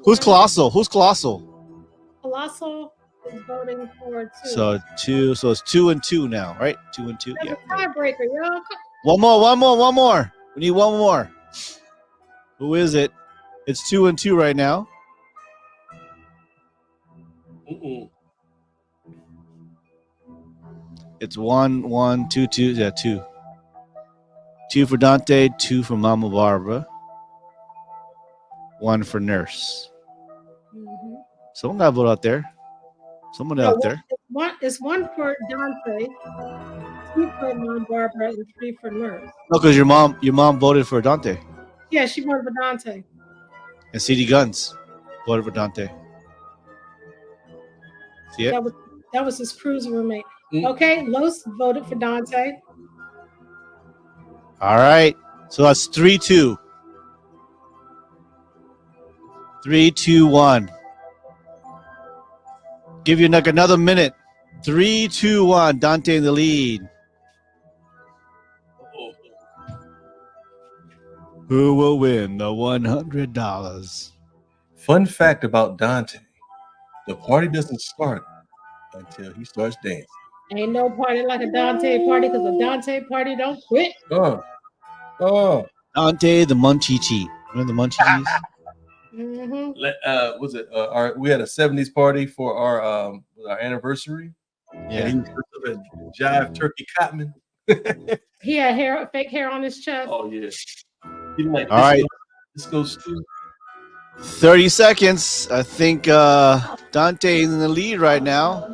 Who's one. Colossal? Who's Colossal? Colossal is voting for 2. So 2. So it's 2 and 2 now, right? 2 and 2. That's Yeah. a tiebreaker, yo. One more. We need 1 more. Who is it? It's 2 and 2 right now. Mm-mm. It's 1, 1, 2, 2. Yeah, 2. 2 for Dante, 2 for Mama Barbara, 1 for Nurse. Mm-hmm. Someone got to vote out there. Someone out there. It's one for Dante, 2 for Mom Barbara, and 3 for Nurse. No, because your mom voted for Dante. Yeah, she voted for Dante. And CD Guns voted for Dante. See it? That was his cruise roommate. Mm. Okay, Los voted for Dante. All right. So that's 3-2. 3, 2, 1. Give you like another minute. 3, 2, 1. Dante in the lead. Who will win the $100? Fun fact about Dante: the party doesn't start until he starts dancing. Ain't no party like a Dante party because a Dante party don't quit. Oh. Dante the Munchie. Remember the Munchies? Mm-hmm. Was it? We had a '70s party for our anniversary. Yeah. And he was a jive turkey Cotman. He had fake hair on his chest. Oh yeah. He like, All right. This goes to 30 seconds. I think Dante is in the lead right now.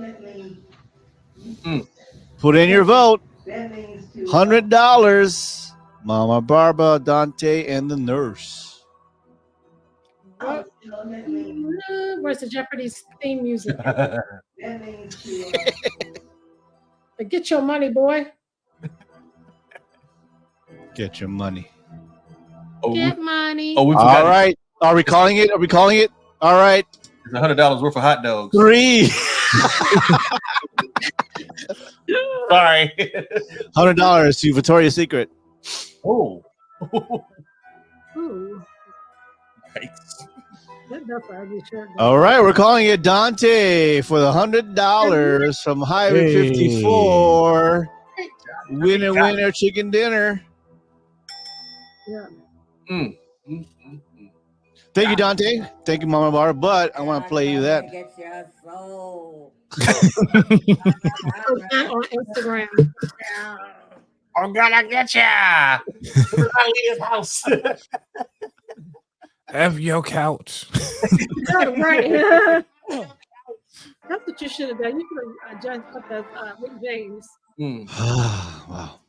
Put in your vote. $100. Mama Barbara, Dante, and the Nurse. Where's the Jeopardy theme music? Get your money, boy. Get your money. Get money. we forgot. All right. Are we calling it? All right. It's $100 worth of hot dogs. 3. Sorry. $100 to Victoria's Secret. Oh. Ooh. Nice. That's an ugly shirt. All right, we're calling it Dante for the $100 from Highway 54. Winner, chicken dinner. Yeah. Thank you, Dante. Thank you, Mama Bar. But I want to play you that. Get your soul. On Instagram. I'm gonna get ya. His house. Have your couch. Right. That's what you should have done. You could have just put the Rick James. Wow.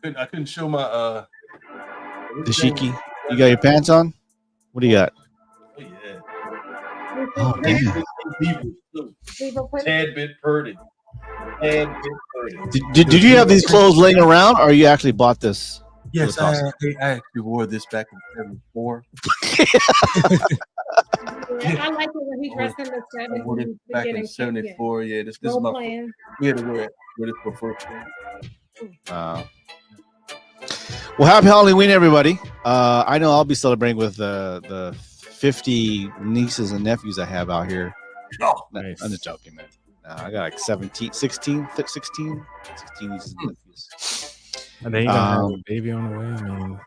I couldn't show my Dashiki, you got your pants on? What do you got? Oh yeah. Oh, damn. Tad bit pretty. Did you have these clothes laying around, or you actually bought this? Yes, I actually wore this back in '74. Yeah, I like it when he dressed in the I wore it back in '74. Yeah, this is my. Playing. We had to wear this for first time. Well, happy Halloween, everybody. I know I'll be celebrating with the 50 nieces and nephews I have out here. Oh, nice. I'm just joking, man. I got like 16 nieces and nephews. And then you gonna have a baby on the way. I mean,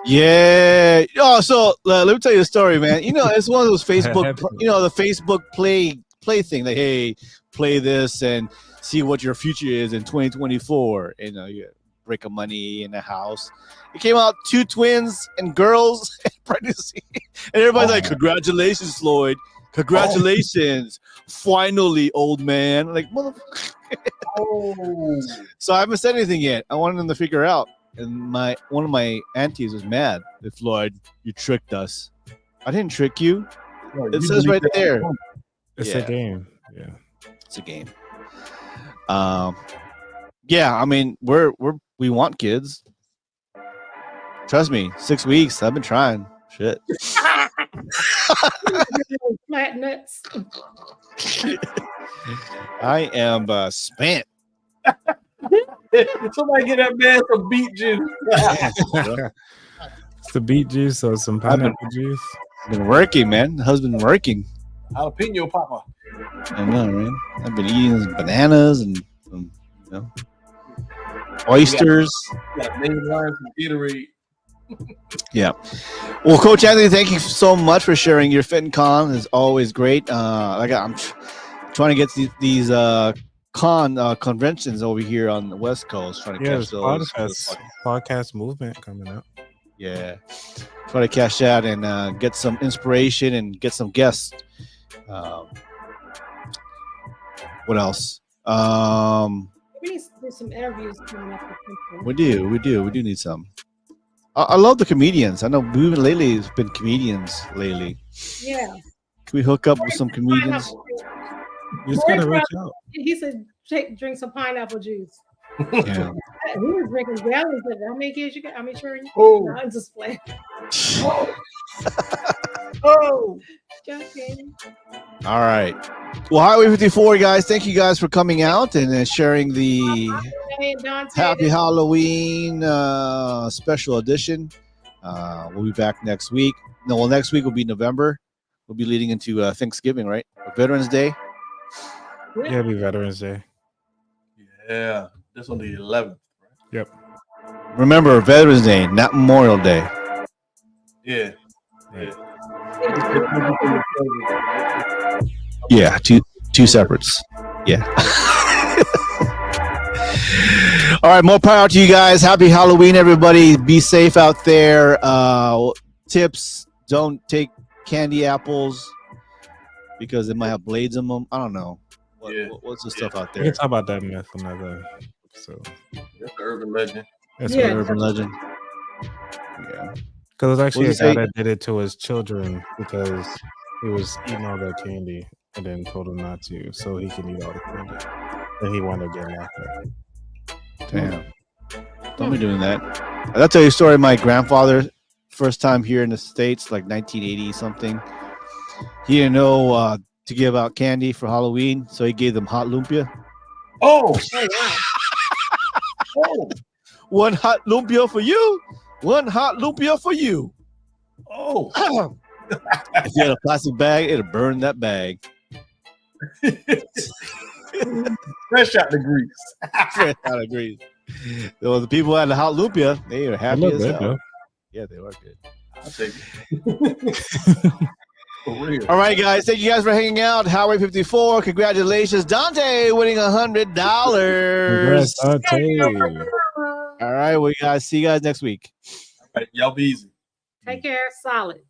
yeah. Oh, so let me tell you a story, man. You know, it's one of those Facebook, the Facebook play thing. Like, hey, play this, and see what your future is in 2024. You know, you break of money in a house. It came out 2 twins and girls and pregnancy, and everybody's like, "Congratulations, Floyd! Congratulations! Finally, old man!" Like, motherfucker. So I haven't said anything yet. I wanted them to figure out. And one of my aunties was mad. Floyd, you tricked us. I didn't trick you. It says right there. It's a game. Yeah. It's a game. Yeah, I mean, we want kids. Trust me, 6 weeks. I've been trying. Shit. Flat nuts. I am spent. Somebody get that man some beet juice. It's the beet juice or some pineapple juice. Been working, man. The husband working. Jalapeno papa. I know, man. I've been eating some bananas and some, oysters. Got native lines from Gatorade. Yeah. Well, Coach Anthony, thank you so much for sharing your FitCon. It's always great. I'm trying to get these conventions over here on the West Coast. Trying to catch those. Podcast movement coming up. Yeah. Try to cash that and get some inspiration and get some guests. What else? We need to do some interviews coming up. We do need some. I love the comedians. I know lately it's been comedians lately. Yeah. Can we hook up with some comedians? You just gotta reach out. He said, drink some pineapple juice. Yeah. He was drinking gallons of it. How many kids you got? How many children? Oh. No, I'm just playing. Oh. Joking. All right. Well, Highway 54, guys. Thank you guys for coming out and sharing the Happy Halloween special edition. We'll be back next week. No, well, next week will be November. We'll be leading into Thanksgiving, right? Or Veterans Day. Yeah, it'll be Veterans Day. Yeah, that's on the 11th. Right? Yep. Remember, Veterans Day, not Memorial Day. Yeah. Right. Yeah, two separates. Yeah. All right, more power to you guys. Happy Halloween, everybody. Be safe out there. Tips: don't take candy apples because it might have blades in them. I don't know. What's the stuff out there? We can talk about that myth another episode. That's the urban legend. That's an urban legend. Yeah. Because it's actually a guy that did it to his children because he was eating all that candy and then told him not to so he can eat all the candy. And he wound up getting laughed at. Damn. Don't be doing that. I'll tell you a story. My grandfather, first time here in the States, like 1980 something, he didn't know to give out candy for Halloween, so he gave them hot lumpia. Oh! Oh. One hot lumpia for you. One hot lumpia for you. Oh. If you had a plastic bag, it'll burn that bag. Fresh out the grease. Fresh out of grease. So the people at the hot lumpia, they are happy as hell. Though. Yeah, they are good. I'll take it. For real. All right, guys. Thank you guys for hanging out. Highway 54. Congratulations, Dante, winning $100. Congrats, Dante. All right, we guys see you guys next week. All right, y'all be easy. Take care. Solid.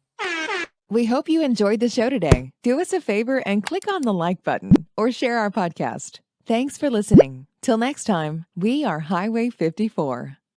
We hope you enjoyed the show today. Do us a favor and click on the like button or share our podcast. Thanks for listening. Till next time, we are Highway 54.